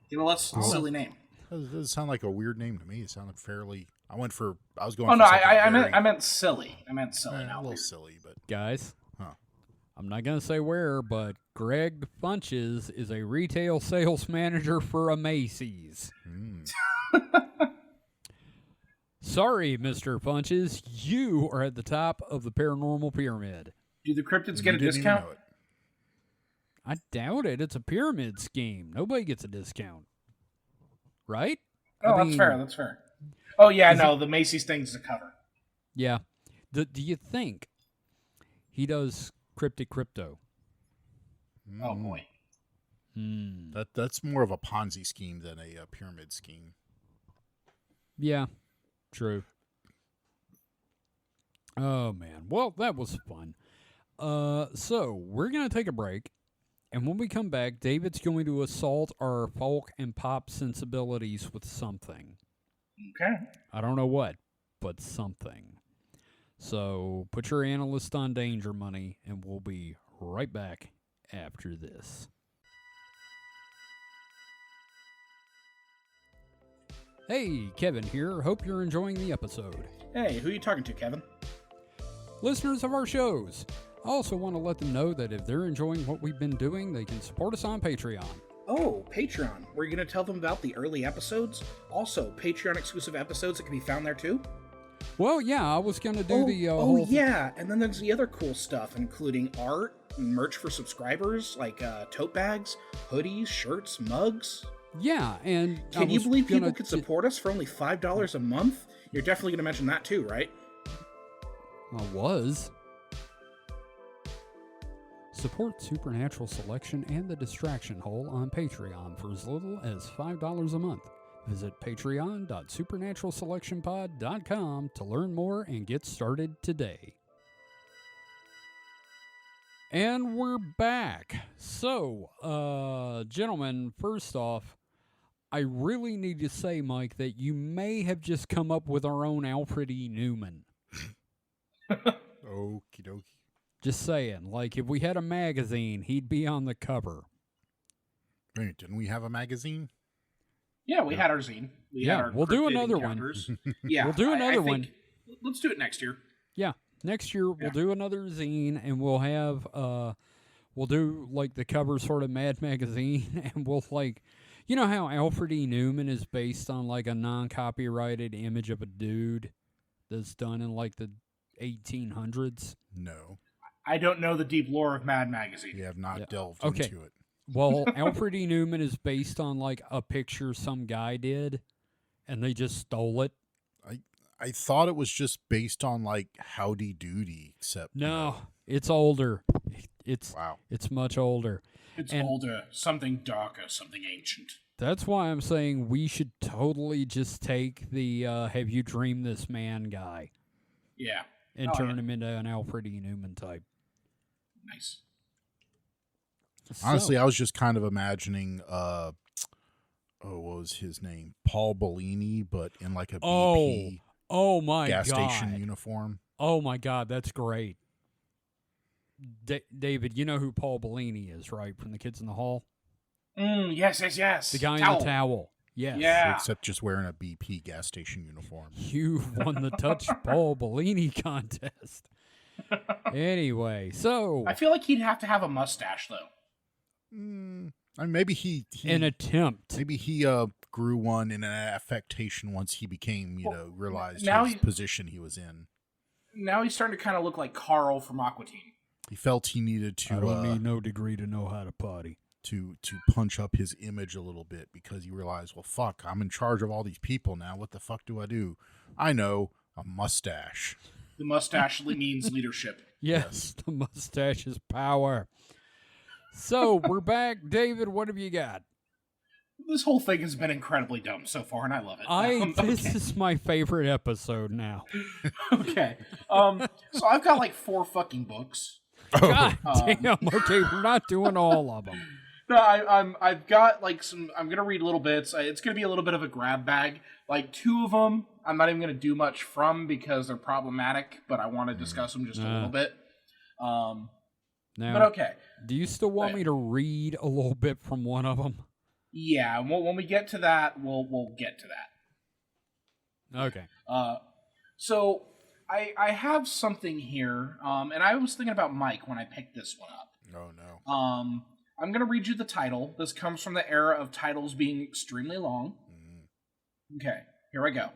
Get a less silly name. That doesn't sound like a weird name to me. It sounded fairly. I was going. Oh no, I meant silly. I meant silly. A little Weird. silly, but Guys, huh. I'm not going to say where, but Greg Funches is a retail sales manager for a Macy's. Sorry, Mr. Funches, you are at the top of the paranormal pyramid. Do the cryptids get a discount? I doubt it. It's a pyramid scheme. Nobody gets a discount. Right? Oh, that's fair. That's fair. Oh, yeah, no, the Macy's thing's a cover. Yeah. Do you think he does crypto? Oh, boy. That's more of a Ponzi scheme than a pyramid scheme. Yeah, true. Oh, man. Well, that was fun. So, we're going to take a break. And when we come back, David's going to assault our folk and pop sensibilities with something. Okay. I don't know what, but something. So put your analyst on danger money, and we'll be right back after this. Hey, Kevin here. Hope you're enjoying the episode. Hey, who are you talking to, Kevin? Listeners of our shows, I also want to let them know that if they're enjoying what we've been doing, they can support us on Patreon. Oh, Patreon. Were you going to tell them about the early episodes? Also, Patreon-exclusive episodes that can be found there, too? Well, yeah, I was going to do the whole... yeah, and then there's the other cool stuff, including art, merch for subscribers, like tote bags, hoodies, shirts, mugs. Yeah, and... Can you believe people could support us for only $5 a month? You're definitely going to mention that, too, right? I was. Support Supernatural Selection and The Distraction Hole on Patreon for as little as $5 a month. Visit patreon.supernaturalselectionpod.com to learn more and get started today. And we're back. So, gentlemen, first off, I really need to say, Mike, that you may have just come up with our own Alfred E. Newman. Okie dokie. Just saying, like, if we had a magazine, he'd be on the cover. Wait, didn't we have a magazine? Yeah, we had our zine. We'll do another one. Yeah, we'll do another one. Let's do it next year. Yeah, next year we'll do another zine, and we'll have, we'll do, like, the cover sort of Mad Magazine, and we'll, like, you know how Alfred E. Newman is based on, like, a non-copyrighted image of a dude that's done in like the 1800s? No. I don't know the deep lore of Mad Magazine. You have not delved Okay. into it. Well, Alfred E. Newman is based on like a picture some guy did, and they just stole it. I thought it was just based on like Howdy Doody, except No, it's older. It's wow. It's much older. It's And- older, something darker, something ancient. That's why I'm saying we should totally just take the "Have you dreamed this man" guy Yeah. and turn him into an Alfred E. Newman type. Nice. Honestly, I was just kind of imagining what was his name? Paul Bellini, but in like a BP oh my gas God. station uniform. Oh my God, that's great. David, you know who Paul Bellini is, right? From The Kids in the Hall? Yes. The guy in the towel. Yes. Yeah. Except just wearing a BP gas station uniform. You won the Touch Paul Bellini contest. Anyway, so I feel like he'd have to have a mustache, though. I mean, maybe he an attempt. maybe he grew one in an affectation once he became, realized now his position he was in. Now he's starting to kind of look like Carl from Aqua Teen. He felt he needed to I don't need no degree to know how to potty. to punch up his image a little bit because he realized, well, fuck, I'm in charge of all these people now. What the fuck do I do? I know, a mustache. The mustache means leadership. Yes, the mustache is power. So we're back, David. What have you got? This whole thing has been incredibly dumb so far, and I love it. This is my favorite episode now. Okay. So I've got like 4 fucking books. God damn. Okay, we're not doing all of them. No, I've got like some. I'm gonna read little bits. It's gonna be a little bit of a grab bag. Like 2 of them, I'm not even gonna do much from because they're problematic. But I want to discuss them just a little bit. Now, But okay. do you still want me to read a little bit from one of them? Yeah. When we get to that, we'll get to that. Okay. So I have something here, and I was thinking about Mike when I picked this one up. Oh, no. I'm going to read you the title. This comes from the era of titles being extremely long. Okay, here I go.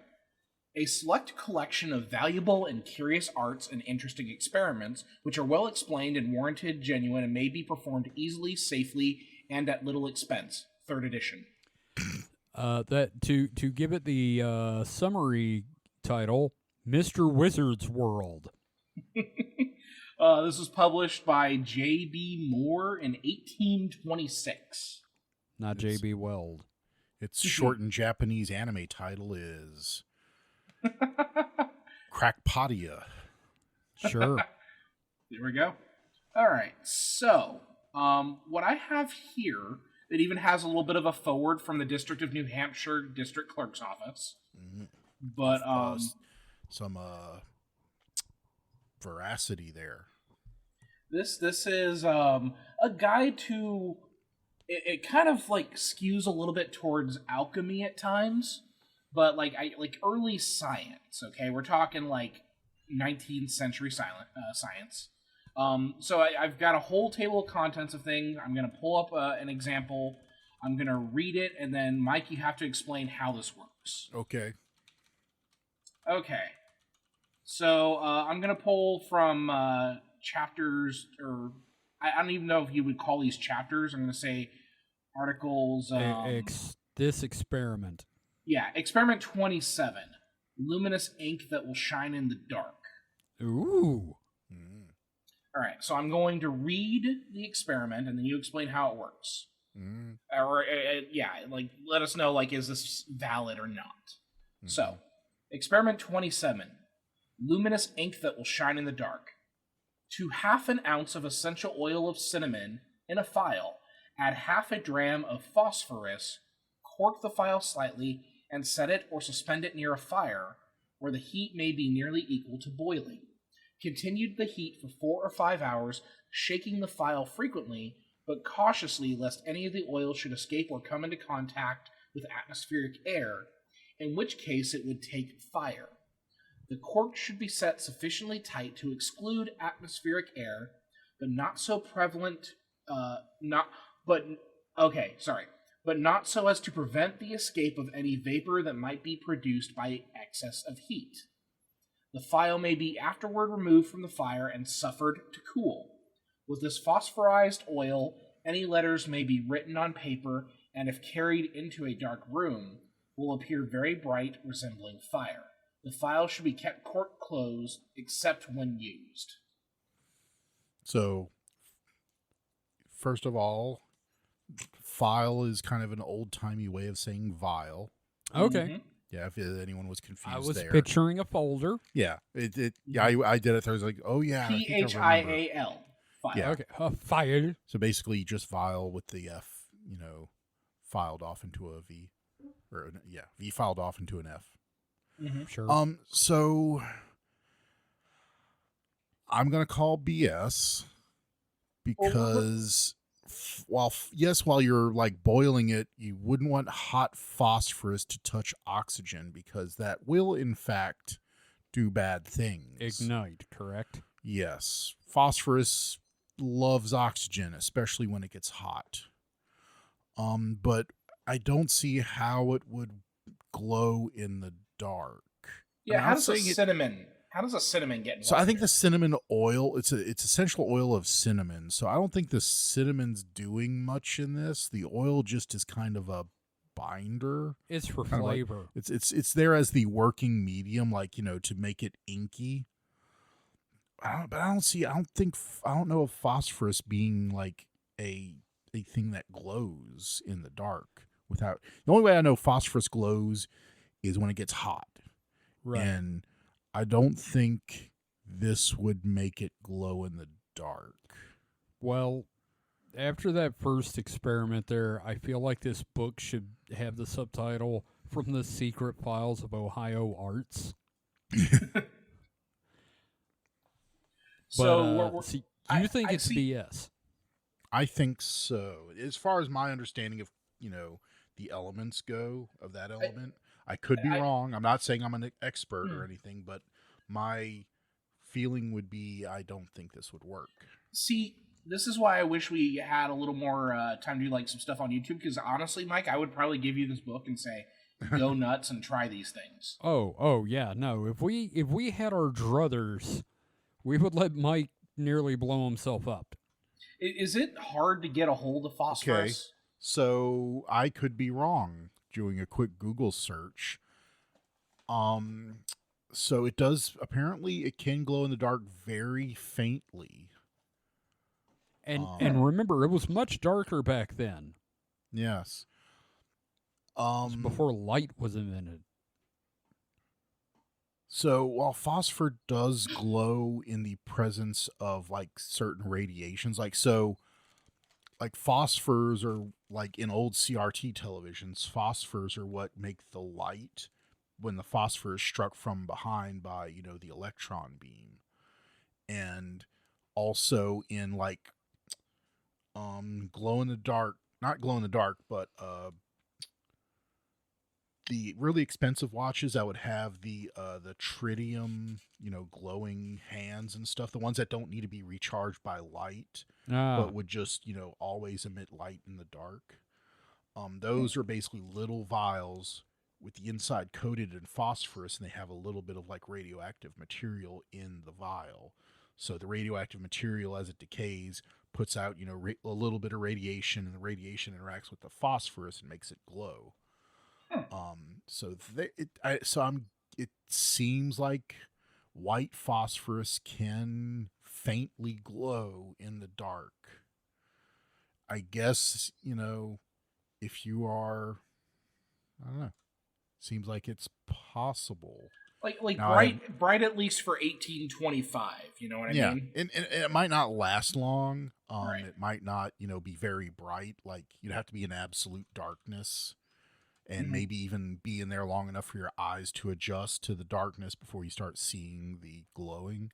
A select collection of valuable and curious arts and interesting experiments, which are well explained and warranted, genuine, and may be performed easily, safely, and at little expense. 3rd edition. That to give it the summary title, Mr. Wizard's World. This was published by J.B. Moore in 1826. Not J.B. Weld. Its shortened Japanese anime title is Crackpodia. Sure. There we go. All right. So, what I have here, it even has a little bit of a forward from the District of New Hampshire District Clerk's Office. But some veracity there. This is a guide to. It kind of like skews a little bit towards alchemy at times, but like early science. Okay, we're talking like 19th century science. So I've got a whole table of contents of things. I'm going to pull up an example. I'm going to read it, and then Mike, you have to explain how this works. Okay. Okay. So I'm going to pull from chapters, or I don't even know if you would call these chapters. I'm going to say articles. This experiment. Yeah, experiment 27. Luminous ink that will shine in the dark. Ooh. All right, so I'm going to read the experiment, and then you explain how it works. Or, yeah, like, let us know, like, is this valid or not? So, experiment 27. Luminous ink that will shine in the dark. To half an ounce of essential oil of cinnamon in a phial, add half a dram of phosphorus, cork the phial slightly, and set it or suspend it near a fire, where the heat may be nearly equal to boiling. Continue the heat for 4 or 5 hours, shaking the phial frequently, but cautiously lest any of the oil should escape or come into contact with atmospheric air, in which case it would take fire. The cork should be set sufficiently tight to exclude atmospheric air, but not so prevalent, but not so as to prevent the escape of any vapor that might be produced by excess of heat. The file may be afterward removed from the fire and suffered to cool. With this phosphorized oil, any letters may be written on paper, and if carried into a dark room, will appear very bright, resembling fire. The file should be kept cork closed, except when used. So, first of all, file is kind of an old-timey way of saying vial. Okay. Mm-hmm. Yeah, if anyone was confused, I was there. picturing a folder. Yeah, I did it. I was like, oh yeah, Phial. File. Yeah. Okay. File. So basically, just vial with the F, filed off into a V, or V filed off into an F. Mm-hmm. Sure. So I'm gonna call BS because while you're like boiling it, you wouldn't want hot phosphorus to touch oxygen because that will in fact do bad things. Ignite, correct? Yes. Phosphorus loves oxygen, especially when it gets hot. But I don't see how it would glow in the dark. Yeah, how does a cinnamon get involved? So I think the cinnamon oil, it's essential oil of cinnamon. So I don't think the cinnamon's doing much in this. The oil just is kind of a binder. It's for kind flavor. Like, it's there as the working medium, like, to make it inky. I don't know of phosphorus being like a thing that glows in the dark without. The only way I know phosphorus glows is when it gets hot. Right. And I don't think this would make it glow in the dark. Well, after that first experiment there, I feel like this book should have the subtitle From the Secret Files of Ohio Arts. So, do you think it's BS? I think so. As far as my understanding of, the elements go of that element, I could be wrong. I'm not saying I'm an expert or anything, but my feeling would be I don't think this would work. See, this is why I wish we had a little more time to do like some stuff on YouTube, because honestly, Mike, I would probably give you this book and say, go nuts and try these things. Oh yeah, no. If we had our druthers, we would let Mike nearly blow himself up. Is it hard to get a hold of phosphorus? Okay, so I could be wrong. Doing a quick Google search. So it does, apparently it can glow in the dark very faintly. And remember, it was much darker back then. Yes. It was before light was invented. So while phosphor does glow in the presence of like certain radiations, like phosphors are like in old CRT televisions, phosphors are what make the light when the phosphor is struck from behind by, the electron beam. And also in like glow in the dark, not glow in the dark, but the really expensive watches that would have the tritium, glowing hands and stuff, the ones that don't need to be recharged by light, but would just, always emit light in the dark. Those are basically little vials with the inside coated in phosphorus, and they have a little bit of like radioactive material in the vial. So the radioactive material, as it decays, puts out, a little bit of radiation, and the radiation interacts with the phosphorus and makes it glow. It seems like white phosphorus can faintly glow in the dark. I guess, if you are, I don't know, seems like it's possible. Like now, bright at least for 1825, you know what I mean? And it might not last long. Right. It might not, be very bright. Like, you'd have to be in absolute darkness. And maybe even be in there long enough for your eyes to adjust to the darkness before you start seeing the glowing.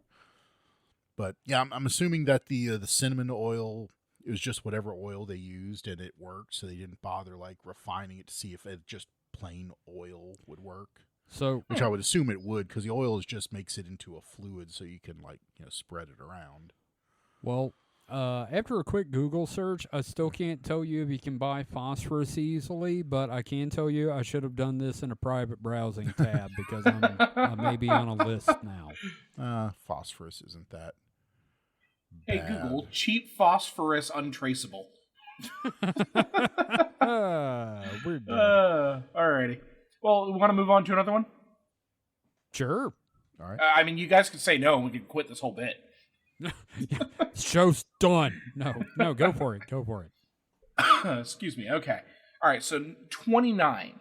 But yeah, I'm assuming that the cinnamon oil, it was just whatever oil they used and it worked, so they didn't bother like refining it to see if it just plain oil would work. So, which I would assume it would, because the oil just makes it into a fluid, so you can like spread it around. Well, After a quick Google search, I still can't tell you if you can buy phosphorus easily, but I can tell you I should have done this in a private browsing tab because I may be on a list now. Phosphorus isn't that Hey, bad. Google, cheap phosphorus untraceable. We're done. Alrighty. Well, we want to move on to another one? Sure. All right. I mean, you guys could say no and we could quit this whole bit. Show's done. No, go for it. Go for it. Excuse me. Okay. All right. So 29.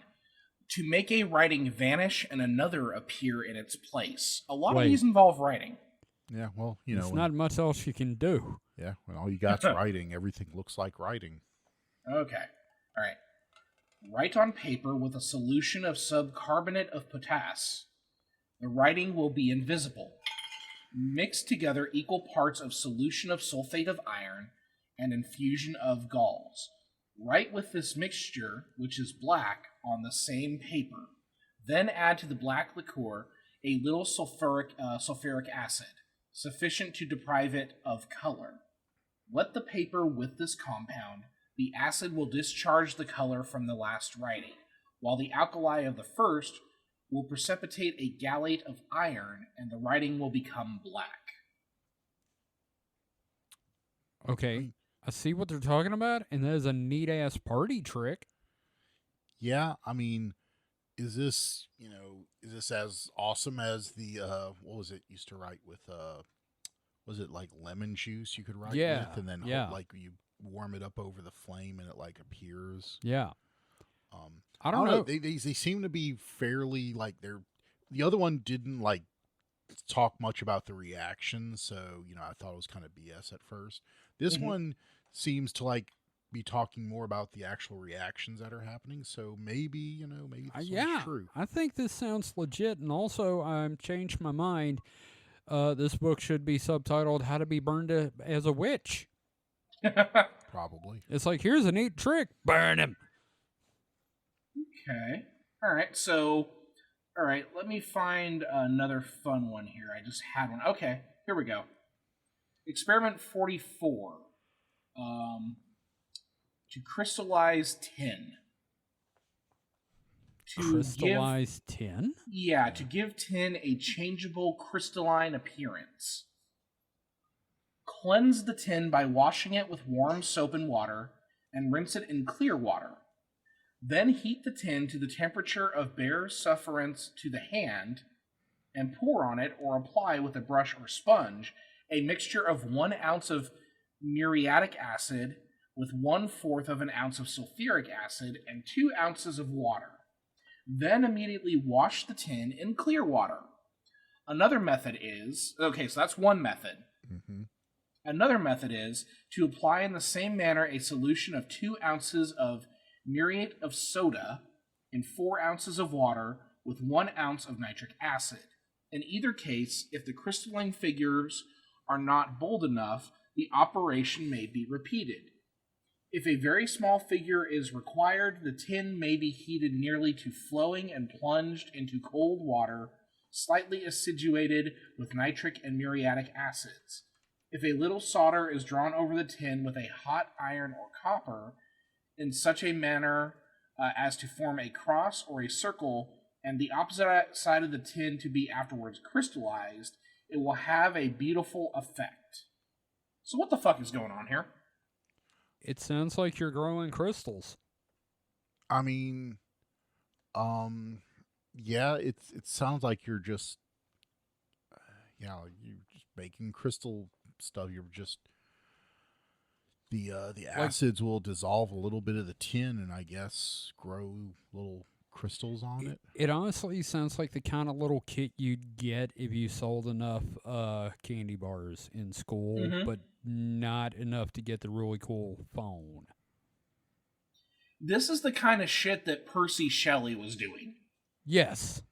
To make a writing vanish and another appear in its place. A lot of these involve writing. Yeah, well, There's not much else you can do. Yeah, when all you got's writing, everything looks like writing. Okay. All right. Write on paper with a solution of subcarbonate of potass. The writing will be invisible. Mix together equal parts of solution of sulfate of iron and infusion of galls. Write with this mixture, which is black, on the same paper. Then add to the black liquor a little sulfuric acid, sufficient to deprive it of color. Wet the paper with this compound. The acid will discharge the color from the last writing, while the alkali of the first will precipitate a gallate of iron, and the writing will become black. Okay, I see what they're talking about, and that is a neat-ass party trick. Yeah, I mean, is this as awesome as the, what was it, used to write with, was it like lemon juice you could write with? And then, like, you warm it up over the flame and it, like, appears? Yeah. I don't know. They seem to be fairly, like, the other one didn't, like, talk much about the reaction, so, I thought it was kind of BS at first. This one seems to, like, be talking more about the actual reactions that are happening, so maybe, maybe this one's true. I think this sounds legit, and also I'm changed my mind. This book should be subtitled How to Be Burned as a Witch. Probably. It's like, here's a neat trick. Burn him. Okay. All right, let me find another fun one here. I just had one. Okay, here we go. Experiment 44. To crystallize tin. Crystallize tin? Yeah, to give tin a changeable crystalline appearance. Cleanse the tin by washing it with warm soap and water, and rinse it in clear water. Then heat the tin to the temperature of bare sufferance to the hand, and pour on it or apply with a brush or sponge a mixture of 1 ounce of muriatic acid with 1/4 of an ounce of sulfuric acid and 2 ounces of water. Then immediately wash the tin in clear water. Another method is, okay, so that's one method. Mm-hmm. Another method is to apply in the same manner a solution of 2 ounces of muriate of soda in 4 ounces of water with 1 ounce of nitric acid. In either case, if the crystalline figures are not bold enough, the operation may be repeated. If a very small figure is required, the tin may be heated nearly to flowing and plunged into cold water, slightly acidulated with nitric and muriatic acids. If a little solder is drawn over the tin with a hot iron or copper, in such a manner as to form a cross or a circle, and the opposite side of the tin to be afterwards crystallized, it will have a beautiful effect. So what the fuck is going on here? It sounds like you're growing crystals. I mean, yeah, it sounds like you're just, you're just making crystal stuff. You're just the acids will dissolve a little bit of the tin, and I guess grow little crystals on it. It honestly sounds like the kind of little kit you'd get if you sold enough candy bars in school, but not enough to get the really cool phone. This is the kind of shit that Percy Shelley was doing. Yes.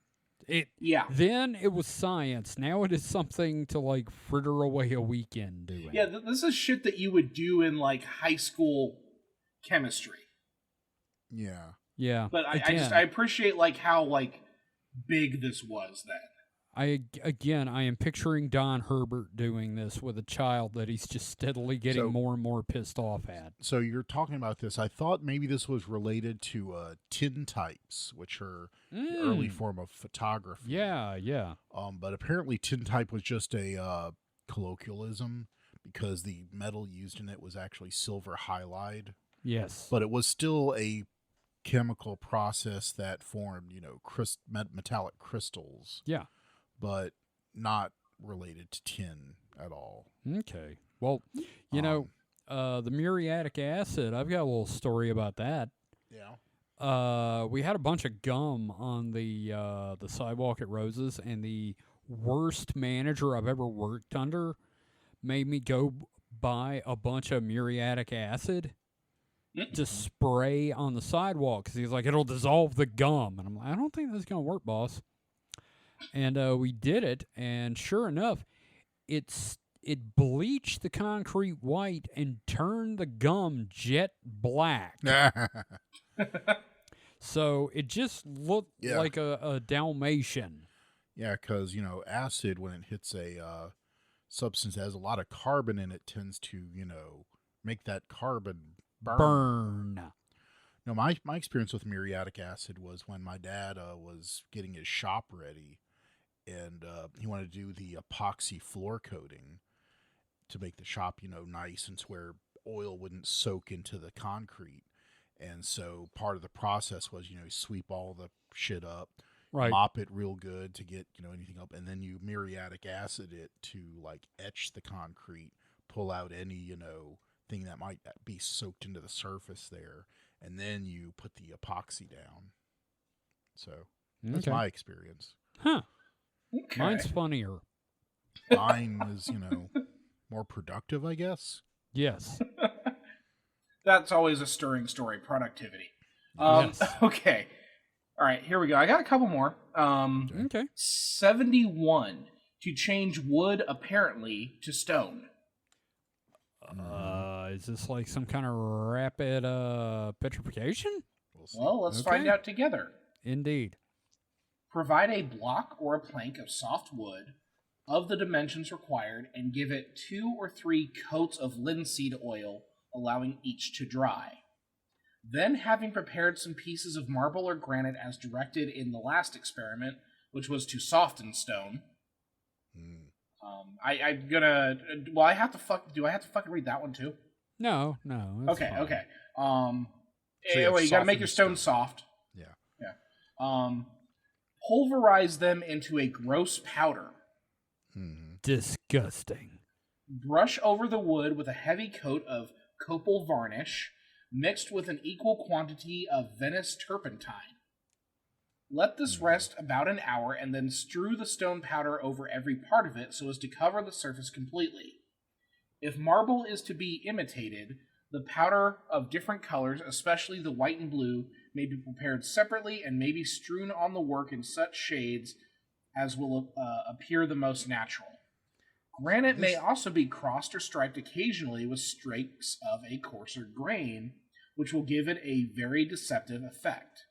Yeah. Then it was science. Now it is something to, like, fritter away a weekend doing. Yeah, this is shit that you would do in, like, high school chemistry. Yeah. Yeah. But I appreciate, like, how, like, big this was then. I am picturing Don Herbert doing this with a child that he's just steadily getting more and more pissed off at. So you're talking about this. I thought maybe this was related to tintypes, which are the early form of photography. Yeah. But apparently tintype was just a colloquialism because the metal used in it was actually silver halide. Yes. But it was still a chemical process that formed, metallic crystals. Yeah. But not related to tin at all. Okay. Well, the muriatic acid, I've got a little story about that. Yeah. We had a bunch of gum on the sidewalk at Rose's, and the worst manager I've ever worked under made me go buy a bunch of muriatic acid to spray on the sidewalk because he's like, it'll dissolve the gum. And I'm like, I don't think that's going to work, boss. And we did it, and sure enough, it bleached the concrete white and turned the gum jet black. So it just looked like a Dalmatian. Yeah, because, acid, when it hits a substance that has a lot of carbon in it, tends to, make that carbon burn. No, my experience with muriatic acid was when my dad was getting his shop ready, and he wanted to do the epoxy floor coating to make the shop, nice and to where oil wouldn't soak into the concrete. And so part of the process was, sweep all the shit up, right, mop it real good to get, anything up, and then you muriatic acid it to like etch the concrete, pull out any, thing that might be soaked into the surface there, and then you put the epoxy down. So that's my experience. Huh. Okay. Mine's funnier. Mine is, more productive, I guess. Yes. That's always a stirring story, productivity. Yes. Okay. All right, here we go. I got a couple more. Okay. 71 to change wood apparently to stone. Is this like some kind of rapid petrification? Well, let's find out together. Indeed. Provide a block or a plank of soft wood of the dimensions required and give it 2 or 3 coats of linseed oil, allowing each to dry. Then, having prepared some pieces of marble or granite as directed in the last experiment, which was to soften stone. I'm gonna. Well, I have to do I have to fucking read that one too? No. Okay. Fine. Okay. So Anyway, you gotta make your stone soft. Yeah. Pulverize them into a gross powder. Disgusting. Brush over the wood with a heavy coat of copal varnish, mixed with an equal quantity of Venice turpentine. Let this rest about an hour and then strew the stone powder over every part of it so as to cover the surface completely. If marble is to be imitated, the powder of different colors, especially the white and blue, may be prepared separately and may be strewn on the work in such shades as will appear the most natural. Granite may also be crossed or striped occasionally with streaks of a coarser grain, which will give it a very deceptive effect.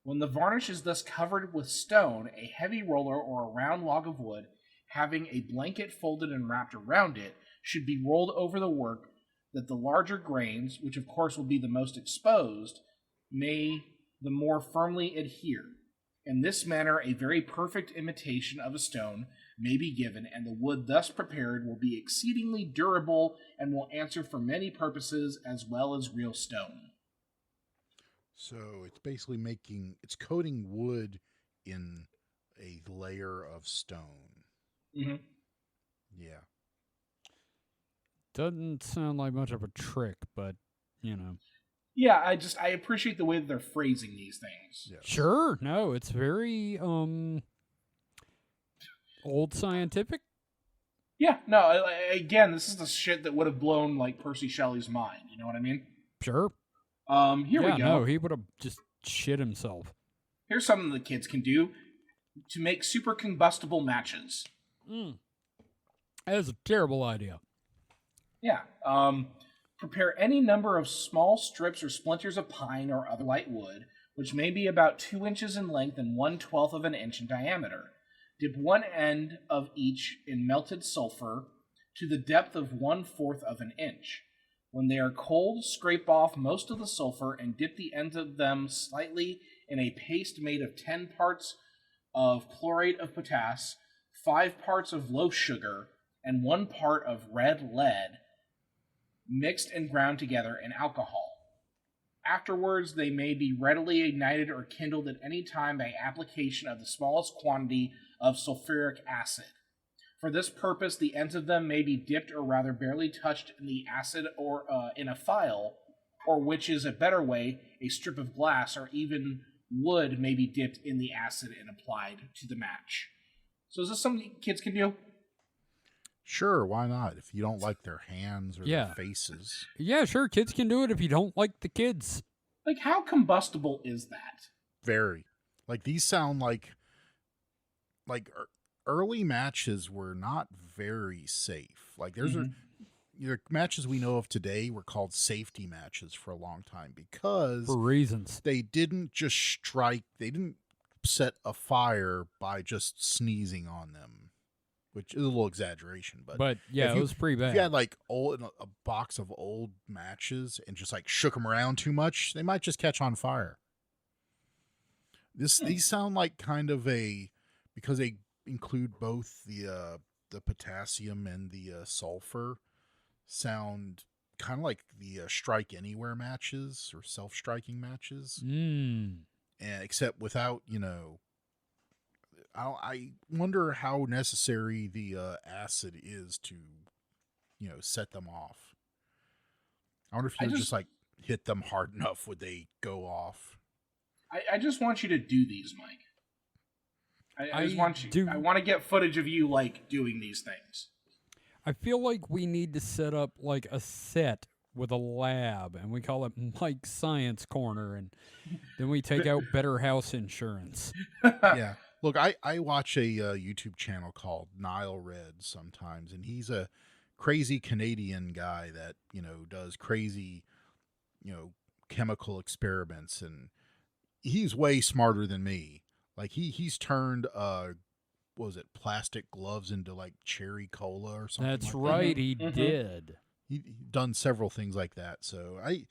When the varnish is thus covered with stone, a heavy roller or a round log of wood, having a blanket folded and wrapped around it, should be rolled over the work that the larger grains, which of course will be the most exposed, may the more firmly adhere. In this manner, a very perfect imitation of a stone may be given, and the wood thus prepared will be exceedingly durable and will answer for many purposes as well as real stone. So it's basically it's coating wood in a layer of stone. Mm-hmm. Yeah. Doesn't sound like much of a trick, but, Yeah, I appreciate the way that they're phrasing these things. Yeah. Sure. No, it's very, old scientific. Yeah, no, again, this is the shit that would have blown, like, Percy Shelley's mind. You know what I mean? Sure. Here we go. No, he would have just shit himself. Here's something the kids can do to make super combustible matches. That is a terrible idea. Yeah. Prepare any number of small strips or splinters of pine or other light wood, which may be about 2 inches in length and 1/12 of an inch in diameter. Dip one end of each in melted sulfur to the depth of 1/4 of an inch. When they are cold, scrape off most of the sulfur and dip the ends of them slightly in a paste made of 10 parts of chlorate of potass, 5 parts of loaf sugar, and 1 part of red lead, mixed and ground together in alcohol. Afterwards, they may be readily ignited or kindled at any time by application of the smallest quantity of sulfuric acid. For this purpose, the ends of them may be dipped or rather barely touched in the acid or in a phial, or which is a better way, a strip of glass or even wood may be dipped in the acid and applied to the match. So is this something kids can do? Sure, why not? If you don't like their hands or their faces. Yeah, sure. Kids can do it if you don't like the kids. Like, how combustible is that? Very. Like, these sound like early matches were not very safe. Like, there's matches we know of today were called safety matches for a long time because for reasons they didn't just strike. They didn't set a fire by just sneezing on them, which is a little exaggeration. But yeah, it was pretty bad. If you had like a box of old matches and just like shook them around too much, they might just catch on fire. These sound like kind of because they include both the potassium and the sulfur, sound kind of like the strike anywhere matches or self-striking matches. And except without, I wonder how necessary the acid is to, set them off. I wonder if you just like hit them hard enough, would they go off? I just want you to do these, Mike. I want to get footage of you like doing these things. I feel like we need to set up like a set with a lab, and we call it Mike's Science Corner, and then we take out Better House Insurance. Yeah. Look, I watch a YouTube channel called Nile Red sometimes, and he's a crazy Canadian guy that, does crazy, chemical experiments, and he's way smarter than me. Like he's turned plastic gloves into like cherry cola or something. That's like right, that. he did. He done several things like that. So I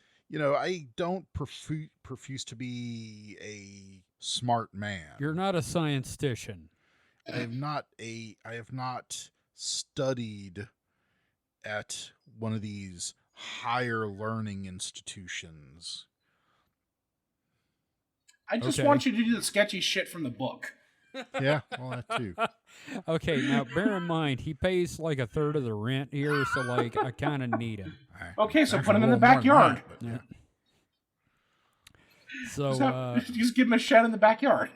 don't profuse to be a smart man. You're not a scientician. I have not studied at one of these higher learning institutions. I just want you to do the sketchy shit from the book. Yeah, well, that too. Okay, now bear in mind, he pays like a third of the rent here, so like I kind of need him. Okay, so put him in the backyard. Yeah. So just give him a shed in the backyard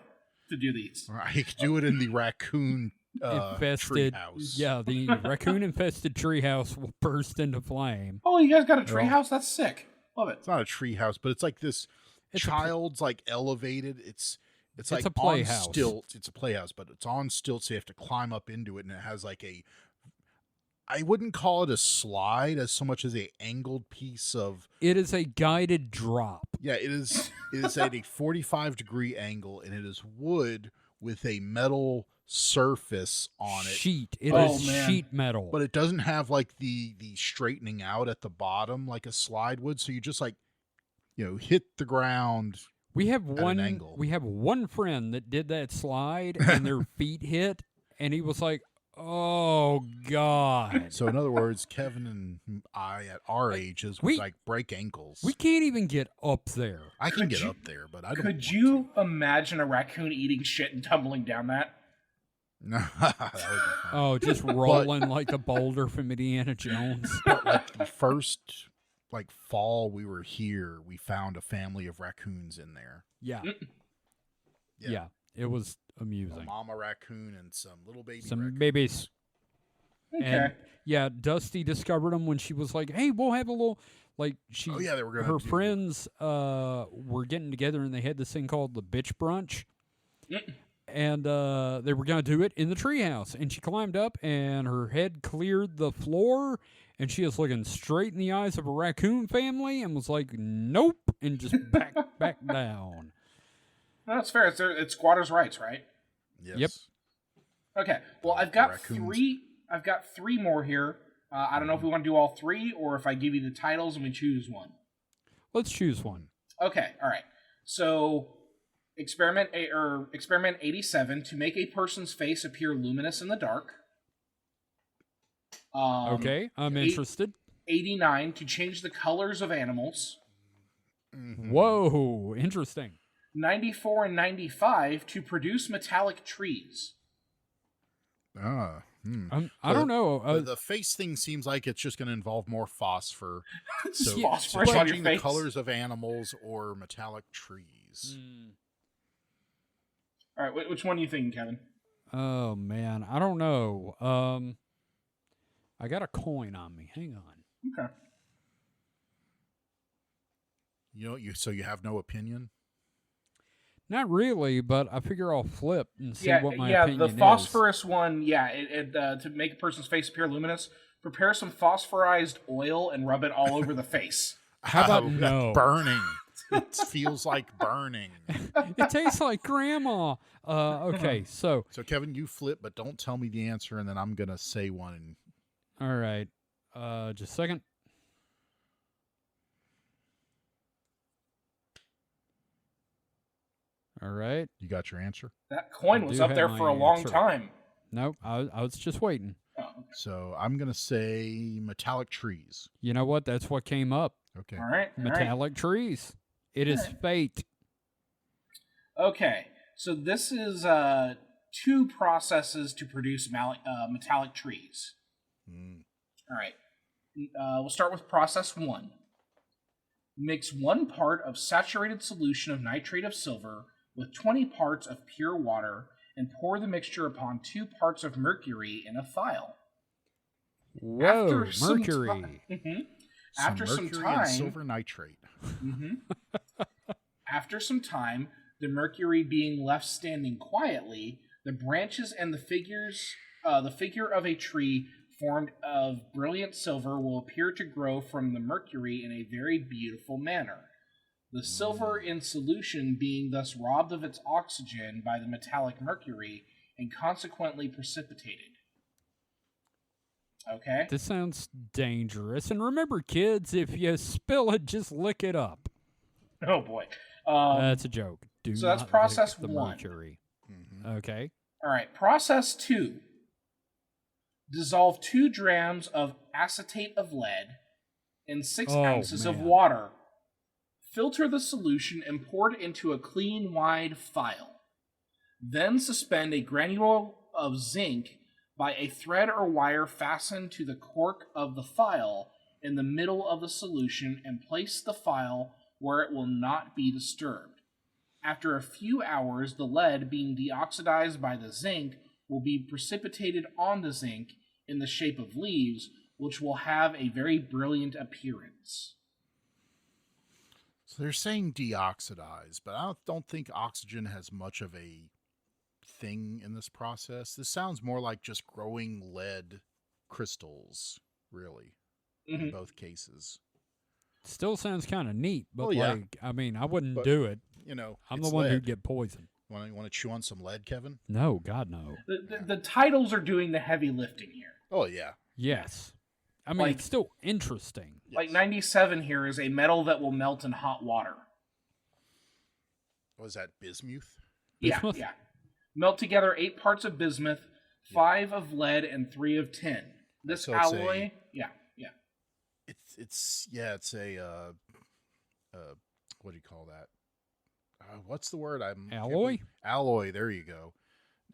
to do these. I could do it in the raccoon infested treehouse. Yeah, the raccoon infested treehouse will burst into flame. Oh, you guys got a treehouse? That's sick. Love it. It's not a treehouse, but it's like this child's like elevated. It's like a playhouse. On stilts. It's a playhouse, but it's on stilts, so you have to climb up into it, and it has like I wouldn't call it a slide as so much as a angled piece of. It is a guided drop. Yeah, it is. It is at a 45-degree angle, and it is wood with a metal surface on it. It is sheet metal, but it doesn't have like the straightening out at the bottom like a slide would. So you just like, hit the ground. We have one friend that did that slide, and their feet hit, and he was like, "Oh God!" So in other words, Kevin and I at our ages would like break ankles. We can't even get up there. I can get up there, but I don't. Could you imagine a raccoon eating shit and tumbling down that? No, that would be fun. Oh, just rolling like a boulder from Indiana Jones. But like the first fall we were here, we found a family of raccoons in there. Yeah. Yeah, it was amusing. A mama raccoon and some little babies. Babies. Okay. And yeah, Dusty discovered them when she was like, "Hey, we'll have a little they were gonna her friends were getting together and they had this thing called the bitch brunch." And they were going to do it in the treehouse. And she climbed up, and her head cleared the floor, and she was looking straight in the eyes of a raccoon family and was like, "Nope," and just back down. No, that's fair. It's squatters' rights, right? Yes. Yep. Okay. Well, I've got Raccoons. three. I've got three more here. I don't know if we want to do all three or if I give you the titles and we choose one. Let's choose one. Okay. All right. So, experiment 87 to make a person's face appear luminous in the dark. Okay, I'm interested. 89 to change the colors of animals. Mhm. Whoa, interesting. 94 and 95 to produce metallic trees. Ah. I don't know. The face thing seems like it's just going to involve more phosphor. So, Phosphorus on your changing the face. colors of animals or metallic trees. All right, which one are you thinking, Kevin? Oh man, I don't know. I got a coin on me. Hang on. Okay. So you have no opinion? Not really, but I figure I'll flip and see what my opinion the is. phosphorus one, to make a person's face appear luminous, prepare some phosphorized oil and rub it all over the face. How about no? Burning. It feels like burning. It tastes like grandma. Okay, so Kevin, you flip, but don't tell me the answer, and then I'm going to say one. all right. Just a second. All right. You got your answer? That coin I was do up have there my for a long answer. time. Nope. I was just waiting. Oh, okay. So I'm going to say metallic trees. You know what? That's what came up. Okay. All right. Metallic trees. It is fate. Okay, so this is two processes to produce metallic trees. All right. We'll start with process 1. Mix 1 part of saturated solution of nitrate of silver with 20 parts of pure water and pour the mixture upon 2 parts of mercury in a phial. Whoa, mercury. After some mercury time, and silver nitrate. After some time, the mercury being left standing quietly, the branches and the figure of a tree formed of brilliant silver will appear to grow from the mercury in a very beautiful manner. The silver in solution being thus robbed of its oxygen by the metallic mercury and consequently precipitated. Okay? This sounds dangerous. And remember, kids, if you spill it, just lick it up. Oh boy. That's a joke. So that's not process lick the 1. mercury. Okay. All right, process 2. Dissolve 2 drams of acetate of lead in 6 ounces of water. Filter the solution and pour it into a clean, wide phial. Then suspend a granule of zinc by a thread or wire fastened to the cork of the phial in the middle of the solution and place the phial where it will not be disturbed. After a few hours, the lead being deoxidized by the zinc will be precipitated on the zinc in the shape of leaves, which will have a very brilliant appearance. So they're saying deoxidize, but I don't think oxygen has much of a thing in this process. This sounds more like just growing lead crystals, really, in both cases. Still sounds kind of neat, but yeah. I wouldn't do it. I'm the one lead. who'd get poisoned. Want to chew on some lead, Kevin? No, God, no. The titles are doing the heavy lifting here. Oh, yeah. Yes. I mean, it's still interesting. Like 97 here is a metal that will melt in hot water. Was that bismuth? Bismuth? Yeah. Melt together 8 parts of bismuth, 5 of lead, and 3 of tin. This So it's alloy, It's a what do you call that? What's the word? Alloy? Alloy. There you go.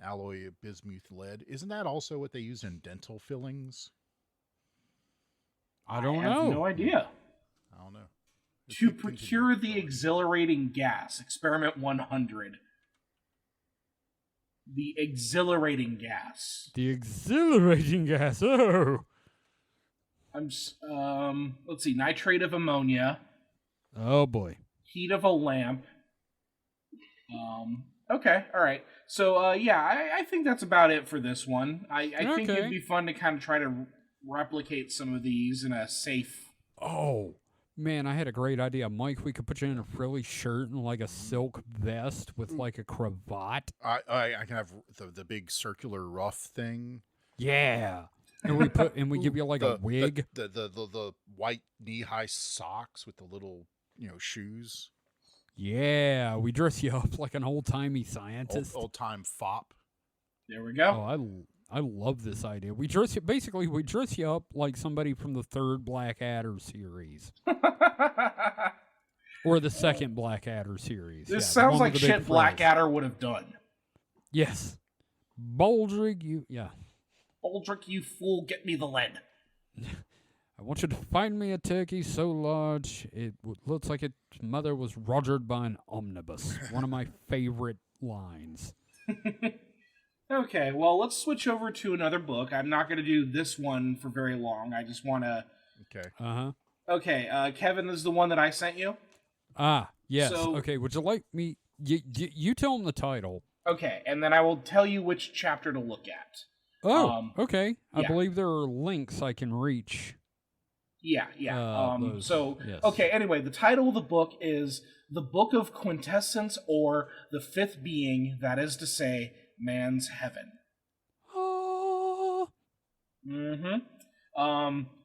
Alloy of bismuth lead. Isn't that also what they use in dental fillings? I don't I have know. no idea. I don't know. To procure the exhilarating gas, experiment 100. The exhilarating gas. The exhilarating gas. Oh. Let's see, nitrate of ammonia, Oh, boy. heat of a lamp. Okay, all right. So, I think that's about it for this one. I think it'd be fun to kind of try to replicate some of these in a safe. Oh, Man, I had a great idea. Mike, we could put you in a frilly shirt and like a silk vest with like a cravat. I can have the big circular ruff thing. Yeah. And we give you like a wig. The white knee-high socks with the little, shoes. Yeah, we dress you up like an old-timey scientist. Old-time fop. There we go. Oh, I love this idea. We dress you up like somebody from the third Blackadder series. Or the second Blackadder series. This sounds like shit Blackadder would have done. Yes. Baldric, Baldric, you fool, get me the lead. I want you to find me a turkey so large it looks like its mother was rogered by an omnibus. One of my favorite lines. Okay, well, let's switch over to another book. I'm not going to do this one for very long. I just want to... Okay. Uh-huh. Okay, Kevin, this is the one that I sent you? Ah, yes. So, okay, would you like me... You tell them the title. Okay, and then I will tell you which chapter to look at. Oh, okay. Yeah. I believe there are links I can reach. Yeah. Yes. Okay, anyway, the title of the book is The Book of Quintessence, or The Fifth Being, that is to say, Man's Heaven. Oh.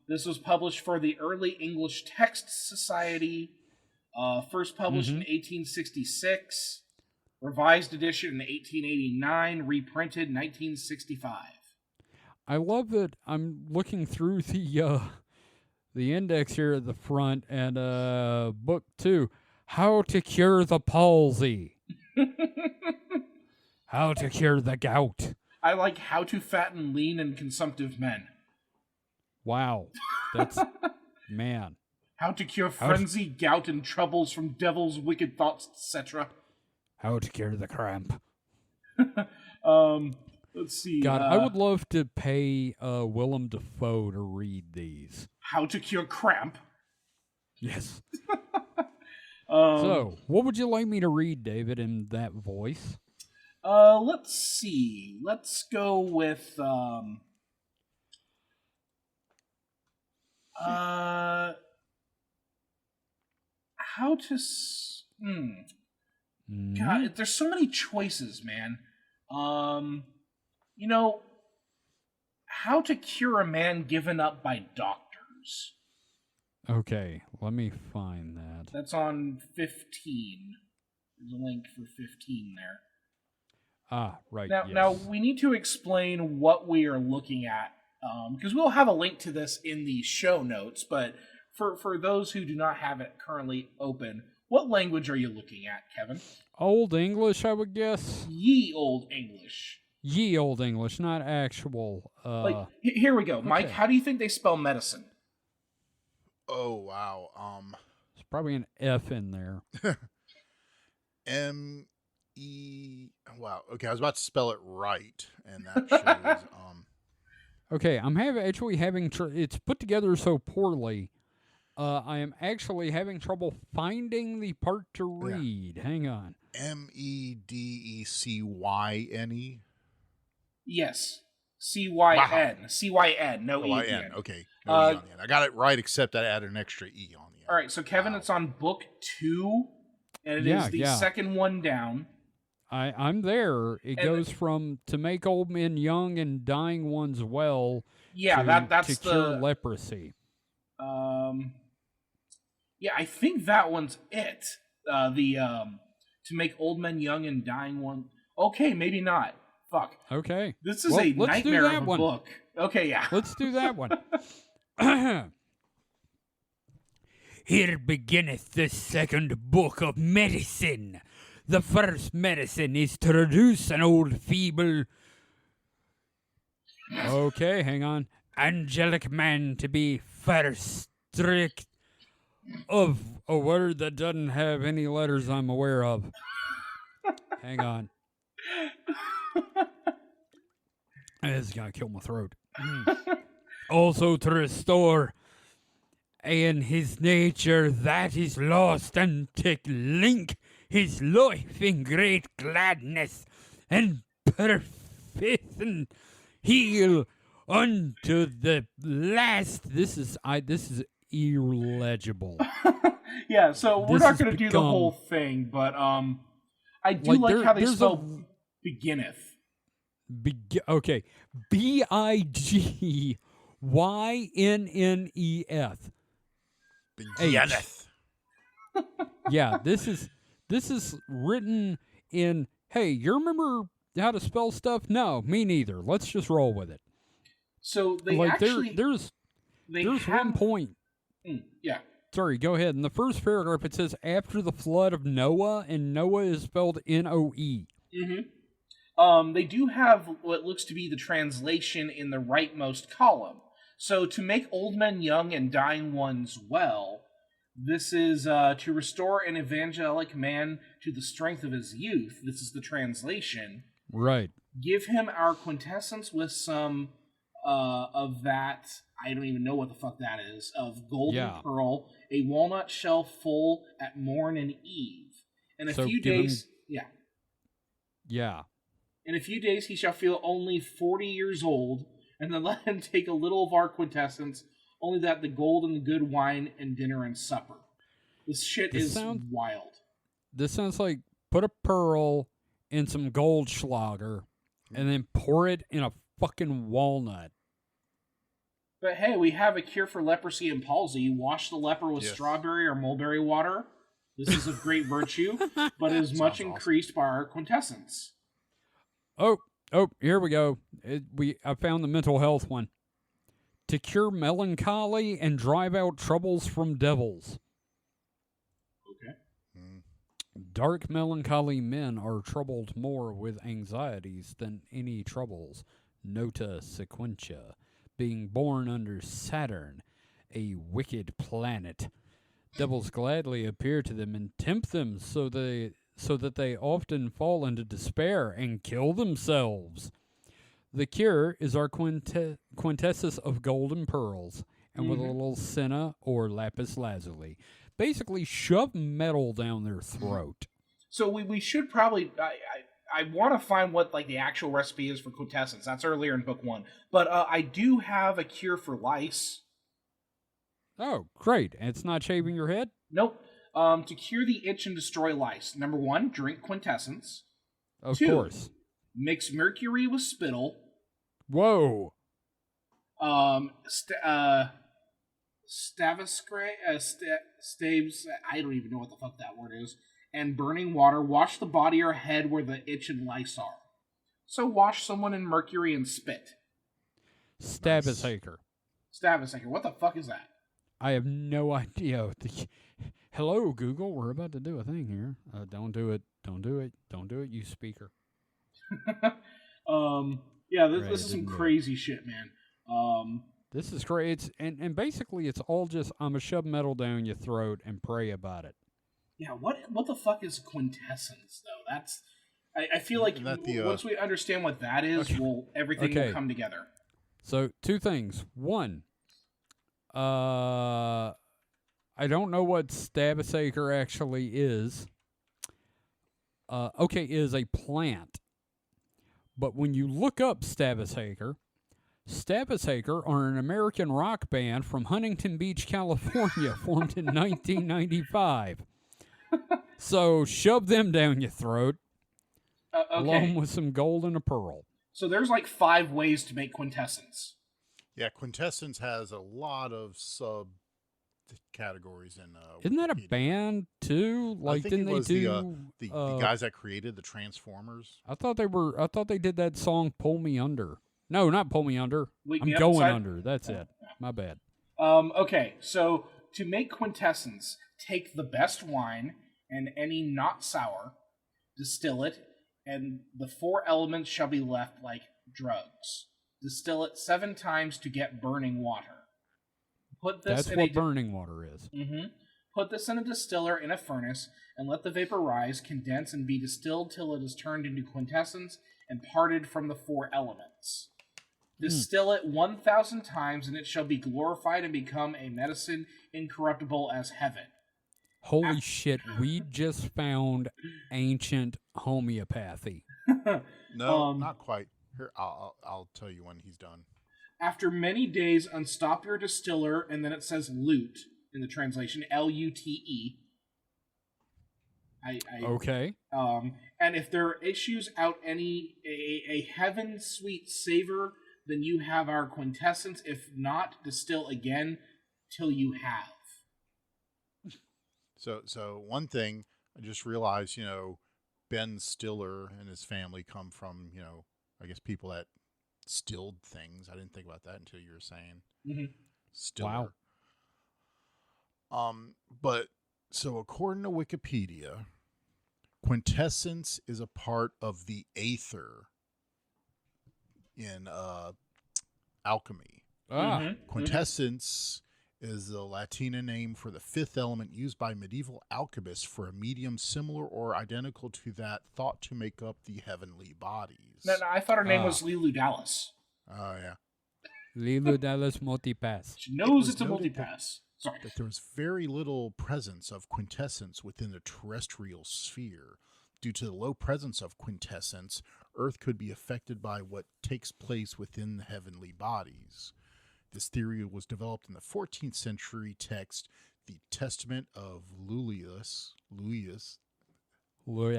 This was published for the Early English Text Society, first published in 1866, revised edition in 1889, reprinted in 1965. I love that I'm looking through the index here at the front, and book 2, How to Cure the Palsy. How to Cure the Gout. I like How to Fatten Lean and Consumptive Men. Wow. That's, man. How to Cure Frenzy, Gout, and Troubles from Devils, Wicked Thoughts, etc. How to Cure the Cramp. Let's see. God, I would love to pay Willem Dafoe to read these. How to Cure Cramp. Yes. So, what would you like me to read, David, in that voice? Let's see. Let's go with, how to, God, there's so many choices, man. How to Cure a Man Given Up by Doctors. Okay, let me find that. That's on 15. There's a link for 15 there. Ah, right. Now we need to explain what we are looking at, because we'll have a link to this in the show notes, but for those who do not have it currently open, what language are you looking at, Kevin? Old English, I would guess. Ye Old English. Ye Old English, not actual. Here we go. Okay. Mike, how do you think they spell medicine? Oh, wow. There's probably an F in there. M-E... Wow. Okay, I was about to spell it right, and that shows... Okay, I'm actually having... it's put together so poorly, I am actually having trouble finding the part to read. Yeah. Hang on. M-E-D-E-C-Y-N-E? Yes. C-Y-N. Wow. C-Y-N. No E. N. Okay. No E on the end. I got it right, except I added an extra E on the end. All right, so Kevin, It's on book 2, and it is the second one down. I'm there. It goes from to make old men young and dying ones well that's to cure leprosy. Yeah, I think that one's it. To make old men young and dying one. Okay, maybe not. Fuck. Okay. This is a nightmare of a book. Okay, yeah. Let's do that one. Here beginneth the second book of medicine. The first medicine is to reduce an old feeble... Okay, hang on. Angelic man to be first strict of a word that doesn't have any letters I'm aware of. Hang on. This is gonna kill my throat. Also to restore in his nature that is lost, and to link his life in great gladness and perfect heal unto the last. This is illegible. Yeah, so we're not going to do the whole thing, but I do like how they spell beginneth. Okay, Bigynneth. Beginneth. Yeah, this is written in. Hey, you remember how to spell stuff? No, me neither. Let's just roll with it. So they like actually there's one point. Yeah. Sorry, go ahead. In the first paragraph, it says after the flood of Noah, and Noah is spelled Noe. Mm-hmm. They do have what looks to be the translation in the rightmost column. So to make old men young and dying ones well, this is to restore an evangelic man to the strength of his youth. This is the translation. Right. Give him our quintessence with some of that, I don't even know what the fuck that is, of golden pearl, a walnut shell full at morn and eve. In a few days, Yeah. In a few days he shall feel only 40 years old, and then let him take a little of our quintessence, only that the gold and the good wine and dinner and supper. This shit is wild. This sounds like put a pearl in some Goldschlager and then pour it in a fucking walnut. But hey, we have a cure for leprosy and palsy. Wash the leper with strawberry or mulberry water. This is of great virtue, but is much increased by our quintessence. Oh, here we go. I found the mental health one. To cure melancholy and drive out troubles from devils. Okay. Dark melancholy men are troubled more with anxieties than any troubles. Nota sequentia. Being born under Saturn, a wicked planet. Devils gladly appear to them and tempt them so that they often fall into despair and kill themselves. The cure is our quintessence of golden pearls, and with a little senna or lapis lazuli. Basically, shove metal down their throat. So we should probably... I want to find what like the actual recipe is for quintessence. That's earlier in book 1. But I do have a cure for lice. Oh, great. And it's not shaving your head? Nope. To cure the itch and destroy lice. Number 1, drink quintessence. Of 2, course. Mix mercury with spittle. Whoa. Staves, I don't even know what the fuck that word is. And burning water, wash the body or head where the itch and lice are. So wash someone in mercury and spit. Stavisacre. Stavisacre. What the fuck is that? I have no idea. Hello, Google. We're about to do a thing here. Don't do it. Don't do it. Don't do it, you speaker. This is some crazy shit, man. This is great. And basically, it's all just I'm gonna shove metal down your throat and pray about it. Yeah, what the fuck is quintessence, though? That's... I feel like once we understand what that is, everything will come together. So, 2 things. 1, I don't know what Stavisacre actually is. Is a plant. But when you look up Stavisacre are an American rock band from Huntington Beach, California, formed in 1995. So shove them down your throat, along with some gold and a pearl. So there's like 5 ways to make quintessence. Yeah, quintessence has a lot of sub categories in. Isn't that a band too? Like, didn't they do the guys that created the Transformers? I thought they did that song "Pull Me Under." No, not "Pull Me Under." I'm going upside. under. That's it. My bad. Okay, so to make quintessence, take the best wine and any not sour, distill it, and the 4 elements shall be left like drugs. Distill it 7 times to get burning water. That's what burning water is. Mm-hmm. Put this in a distiller in a furnace, and let the vapor rise, condense, and be distilled till it is turned into quintessence and parted from the 4 elements. Distill it 1,000 times, and it shall be glorified and become a medicine incorruptible as heaven. Holy shit, we just found ancient homeopathy. No, not quite. Here, I'll tell you when he's done. After many days, unstop your distiller, and then it says lute in the translation, Lute. Okay. And if there issues out a heaven sweet savor, then you have our quintessence. If not, distill again till you have. So one thing I just realized, Ben Stiller and his family come from, I guess people that stilled things. I didn't think about that until you were saying Stiller. Wow. But so according to Wikipedia, quintessence is a part of the aether in alchemy. Quintessence is the Latina name for the fifth element used by medieval alchemists for a medium similar or identical to that thought to make up the heavenly bodies. No, I thought her name was Lilu Dallas. Oh, yeah. Lilu Dallas Multipass. She knows it's a multipass. Sorry. That there was very little presence of quintessence within the terrestrial sphere. Due to the low presence of quintessence, Earth could be affected by what takes place within the heavenly bodies. This theory was developed in the 14th century text, The Testament of Lulius. Lulius. Lee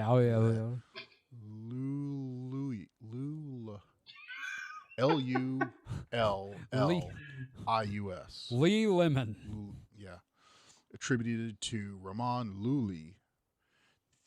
Lemon. Yeah. Attributed to Ramon Lully.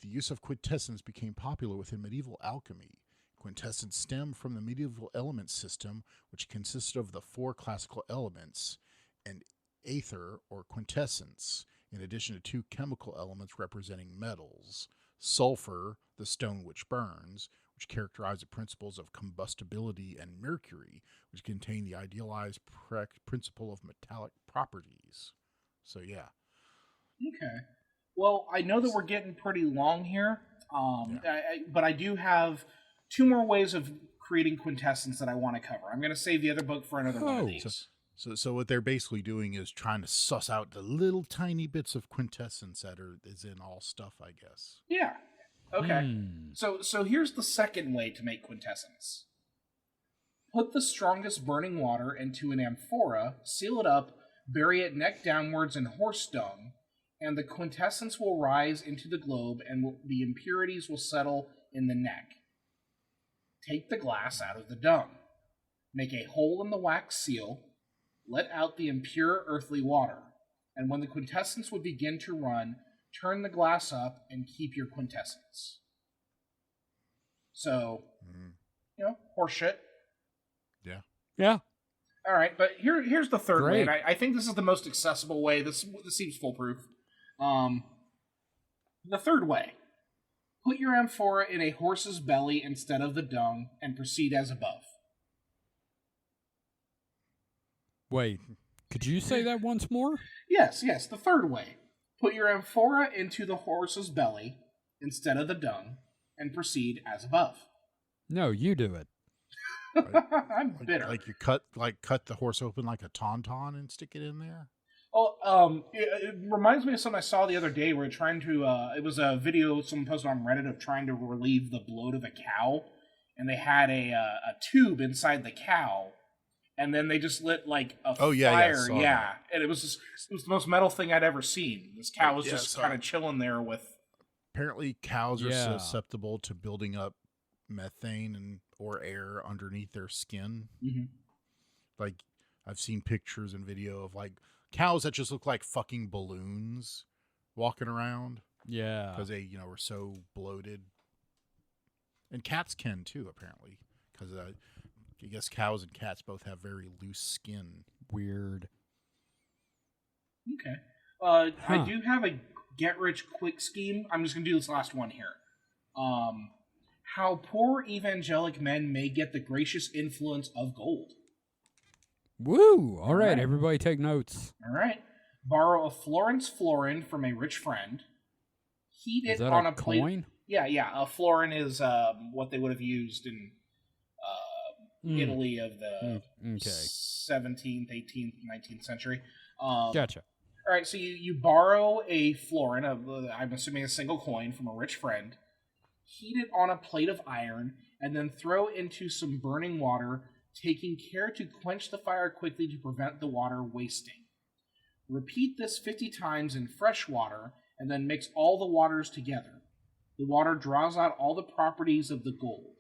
The use of quintessence became popular within medieval alchemy. Quintessence stemmed from the medieval element system, which consisted of the four classical elements and aether or quintessence, in addition to two chemical elements representing metals: sulfur, the stone which burns, which characterize the principles of combustibility, and mercury, which contain the idealized principle of metallic properties. So, yeah. Okay. Well, I know that we're getting pretty long here, but I do have two more ways of creating quintessence that I want to cover. I'm going to save the other book for another one of these. So what they're basically doing is trying to suss out the little tiny bits of quintessence that is in all stuff, I guess. Yeah. Okay. So here's the second way to make quintessence. Put the strongest burning water into an amphora, seal it up, bury it neck downwards in horse dung, and the quintessence will rise into the globe and the impurities will settle in the neck. Take the glass out of the dung. Make a hole in the wax seal. Let out the impure earthly water. And when the quintessence would begin to run, turn the glass up and keep your quintessence. So, horseshit. Yeah. Yeah. All right, but here's the third way, and I think this is the most accessible way. This seems foolproof. The third way. Put your amphora in a horse's belly instead of the dung, and proceed as above. Wait, could you say that once more? Yes, the third way. Put your amphora into the horse's belly instead of the dung, and proceed as above. No, you do it. I'm bitter. Like you cut the horse open like a tauntaun and stick it in there? Oh, it reminds me of something I saw the other day where trying to, it was a video someone posted on Reddit of trying to relieve the bloat of a cow, and they had a tube inside the cow, and then they just lit like a fire, that. And it was the most metal thing I'd ever seen. This cow was just kind of chilling there with... Apparently cows are susceptible to building up methane or air underneath their skin. Mm-hmm. Like, I've seen pictures and video of like cows that just look like fucking balloons walking around. Yeah. Because they, were so bloated. And cats can too, apparently. Because I guess cows and cats both have very loose skin. Weird. Okay. I do have a get-rich-quick scheme. I'm just going to do this last one here. How poor evangelic men may get the gracious influence of gold. Woo! All right, everybody take notes. All right. Borrow a Florence florin from a rich friend. Heat it on a plate. Coin? Yeah. A florin is what they would have used in Italy of the 17th, 18th, 19th century. Gotcha. All right, so you borrow a florin, I'm assuming a single coin, from a rich friend. Heat it on a plate of iron, and then throw into some burning water taking care to quench the fire quickly to prevent the water wasting. Repeat this 50 times in fresh water, and then mix all the waters together. The water draws out all the properties of the gold.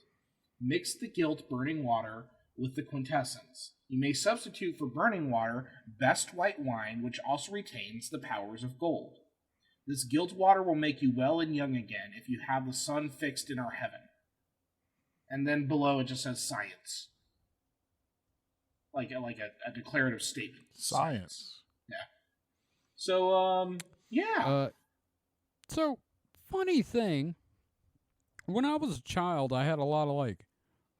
Mix the gilt burning water with the quintessence. You may substitute for burning water best white wine, which also retains the powers of gold. This gilt water will make you well and young again if you have the sun fixed in our heaven. And then below it just says science. Like a declarative statement. Science. Yeah. So, yeah. So, funny thing, when I was a child, I had a lot of, like,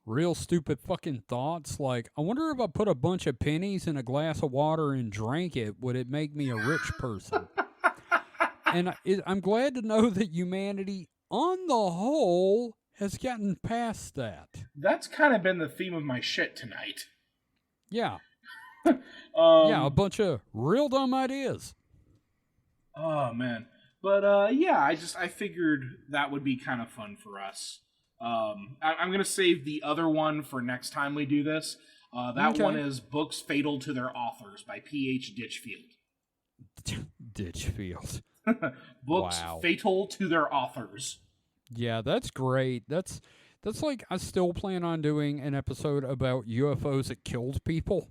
real stupid fucking thoughts. Like, I wonder if I put a bunch of pennies in a glass of water and drank it, would it make me a rich person? And I'm glad to know that humanity, on the whole, has gotten past that. That's kind of been the theme of my shit tonight. Yeah. Yeah, a bunch of real dumb ideas. Oh, man. But, yeah, I figured that would be kind of fun for us. I'm going to save the other one for next time we do this. That one is Books Fatal to Their Authors by P.H. Ditchfield. Ditchfield. Books Fatal to Their Authors. Yeah, that's great. That's like, I still plan on doing an episode about UFOs that killed people.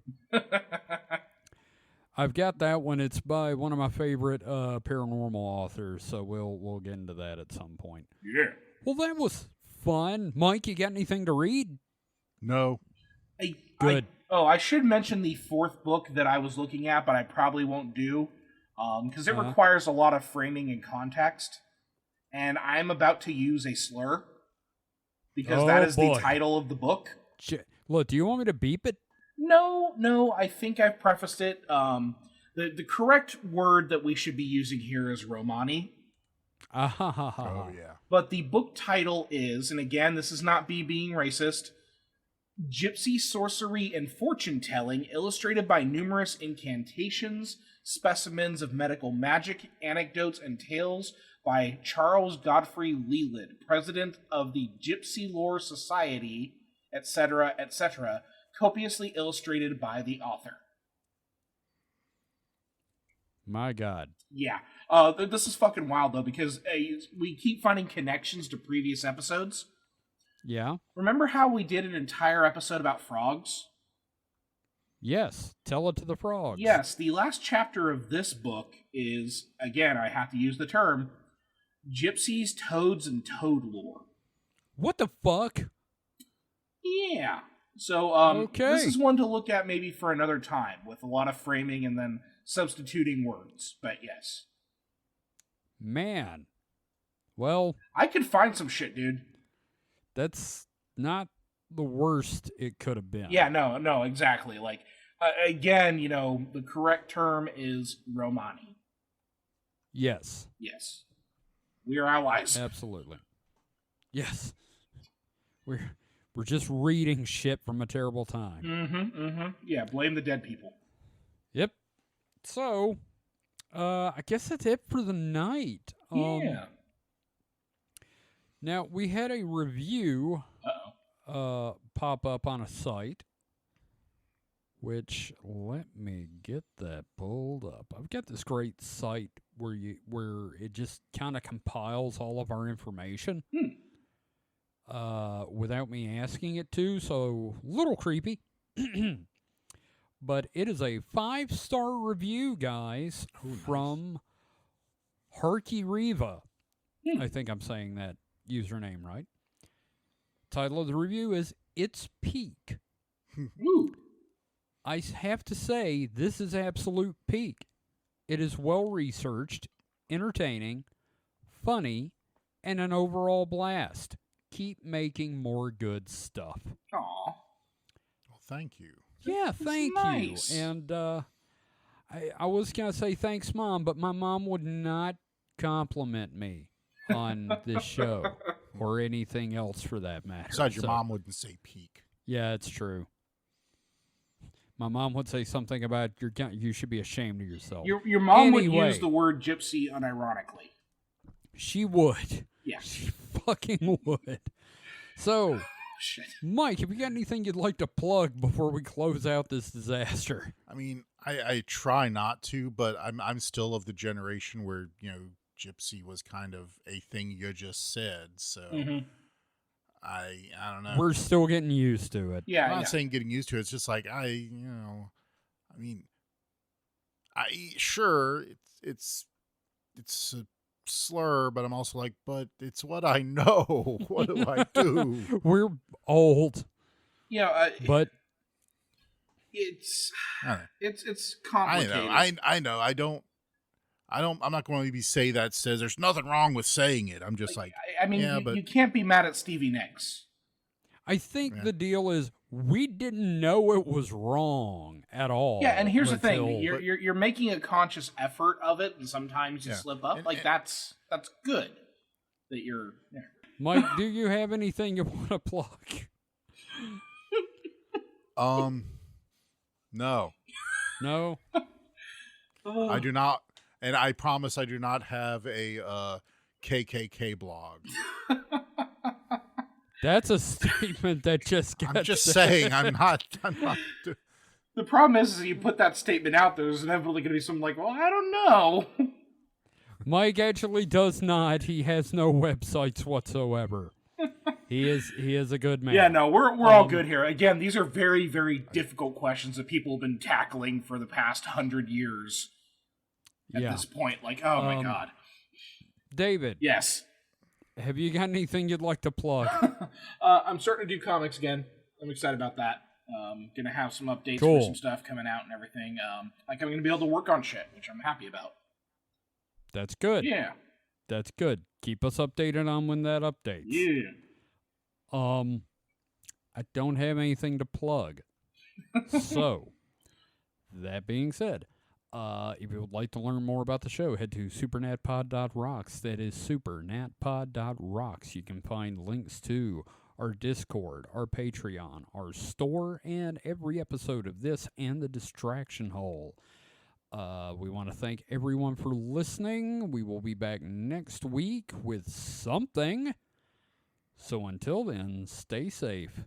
I've got that one. It's by one of my favorite paranormal authors, so we'll get into that at some point. Yeah. Well, that was fun. Mike, you got anything to read? No. Good. I should mention the fourth book that I was looking at, but I probably won't do, because it requires a lot of framing and context, and I'm about to use a slur, because that is the title of the book. Look, do you want me to beep it? No, I think I've prefaced it. The correct word that we should be using here is Romani. Oh, yeah. But the book title is, and again, this is not me being racist, Gypsy Sorcery and Fortune Telling, illustrated by numerous incantations, specimens of medical magic, anecdotes, and tales by Charles Godfrey Leland, president of the Gypsy Lore Society, etc., etc., copiously illustrated by the author. My God. Yeah. This is fucking wild, though, because we keep finding connections to previous episodes. Yeah? Remember how we did an entire episode about frogs? Yes. Tell it to the frogs. Yes. The last chapter of this book is, again, I have to use the term, Gypsies, Toads, and Toad Lore. What the fuck? Yeah. So, this is one to look at maybe for another time, with a lot of framing and then substituting words, but yes. Man. Well, I could find some shit, dude. That's not the worst it could have been. Yeah, no, exactly. Like, again, the correct term is Romani. Yes. Yes. We are allies. Absolutely. Yes. We're just reading shit from a terrible time. Yeah, blame the dead people. Yep. So, I guess that's it for the night. Yeah. Now, we had a review pop up on a site, which, let me get that pulled up. I've got this great site where it just kind of compiles all of our information without me asking it to, so a little creepy. But it is a 5-star review, guys, from Harky Riva. I think I'm saying that username right. Title of the review is It's Peak. I have to say, this is absolute peak. It is well-researched, entertaining, funny, and an overall blast. Keep making more good stuff. Aw. Well, thank you. Yeah, thank you. And I was going to say thanks, Mom, but my mom would not compliment me on this show or anything else for that matter. Besides, your mom wouldn't say peak. Yeah, it's true. My mom would say something about you should be ashamed of yourself. Your mom would use the word gypsy unironically. She would. Yeah. She fucking would. So, shit. Mike, have you got anything you'd like to plug before we close out this disaster? I mean, I try not to, but I'm still of the generation where, gypsy was kind of a thing you just said. So I don't know. We're still getting used to it. Yeah, I'm not saying getting used to it. It's just like sure it's a slur, but I'm also like, but it's what I know. What do I do? We're old. Yeah, but it's I complicated. know. I'm not going to be say that says there's nothing wrong with saying it. I'm just you can't be mad at Stevie Nicks. I think the deal is we didn't know it was wrong at all. Yeah, and here's the thing: you're making a conscious effort of it, and sometimes you slip up. That's good that you're there. Mike, do you have anything you want to plug? No. No? I do not, and I promise I do not have a KKK blog. That's a statement that just got I'm just saying, I'm not. The problem is you put that statement out there, there's inevitably going to be someone like, well, I don't know. Mike actually does not. He has no websites whatsoever. He is a good man. Yeah, no, we're all good here. Again, these are very, very difficult questions that people have been tackling for the past 100 years. At this point, like, oh my God. David. Yes. Have you got anything you'd like to plug? I'm starting to do comics again. I'm excited about that. Gonna have some updates for some stuff coming out and everything. I'm gonna be able to work on shit, which I'm happy about. That's good. Yeah. That's good. Keep us updated on when that updates. Yeah. I don't have anything to plug. So, that being said, if you would like to learn more about the show, head to supernatpod.rocks. That is supernatpod.rocks. You can find links to our Discord, our Patreon, our store, and every episode of this and the Distraction Hole. We want to thank everyone for listening. We will be back next week with something. So until then, stay safe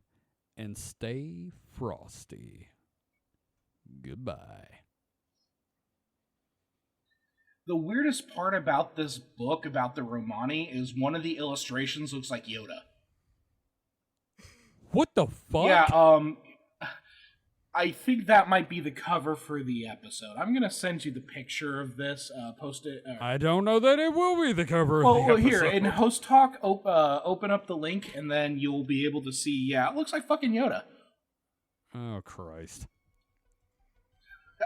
and stay frosty. Goodbye. The weirdest part about this book, about the Romani, is one of the illustrations looks like Yoda. What the fuck? Yeah, I think that might be the cover for the episode. I'm going to send you the picture of this, post it. I don't know that it will be the cover of the episode. Well, here, in Host Talk, open up the link, and then you'll be able to see, it looks like fucking Yoda. Oh, Christ.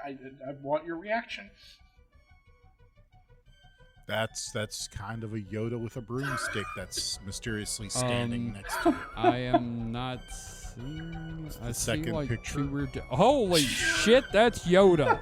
I want your reaction. That's kind of a Yoda with a broomstick that's mysteriously standing next to it. I am not seeing... I see second like picture. Holy shit, that's Yoda.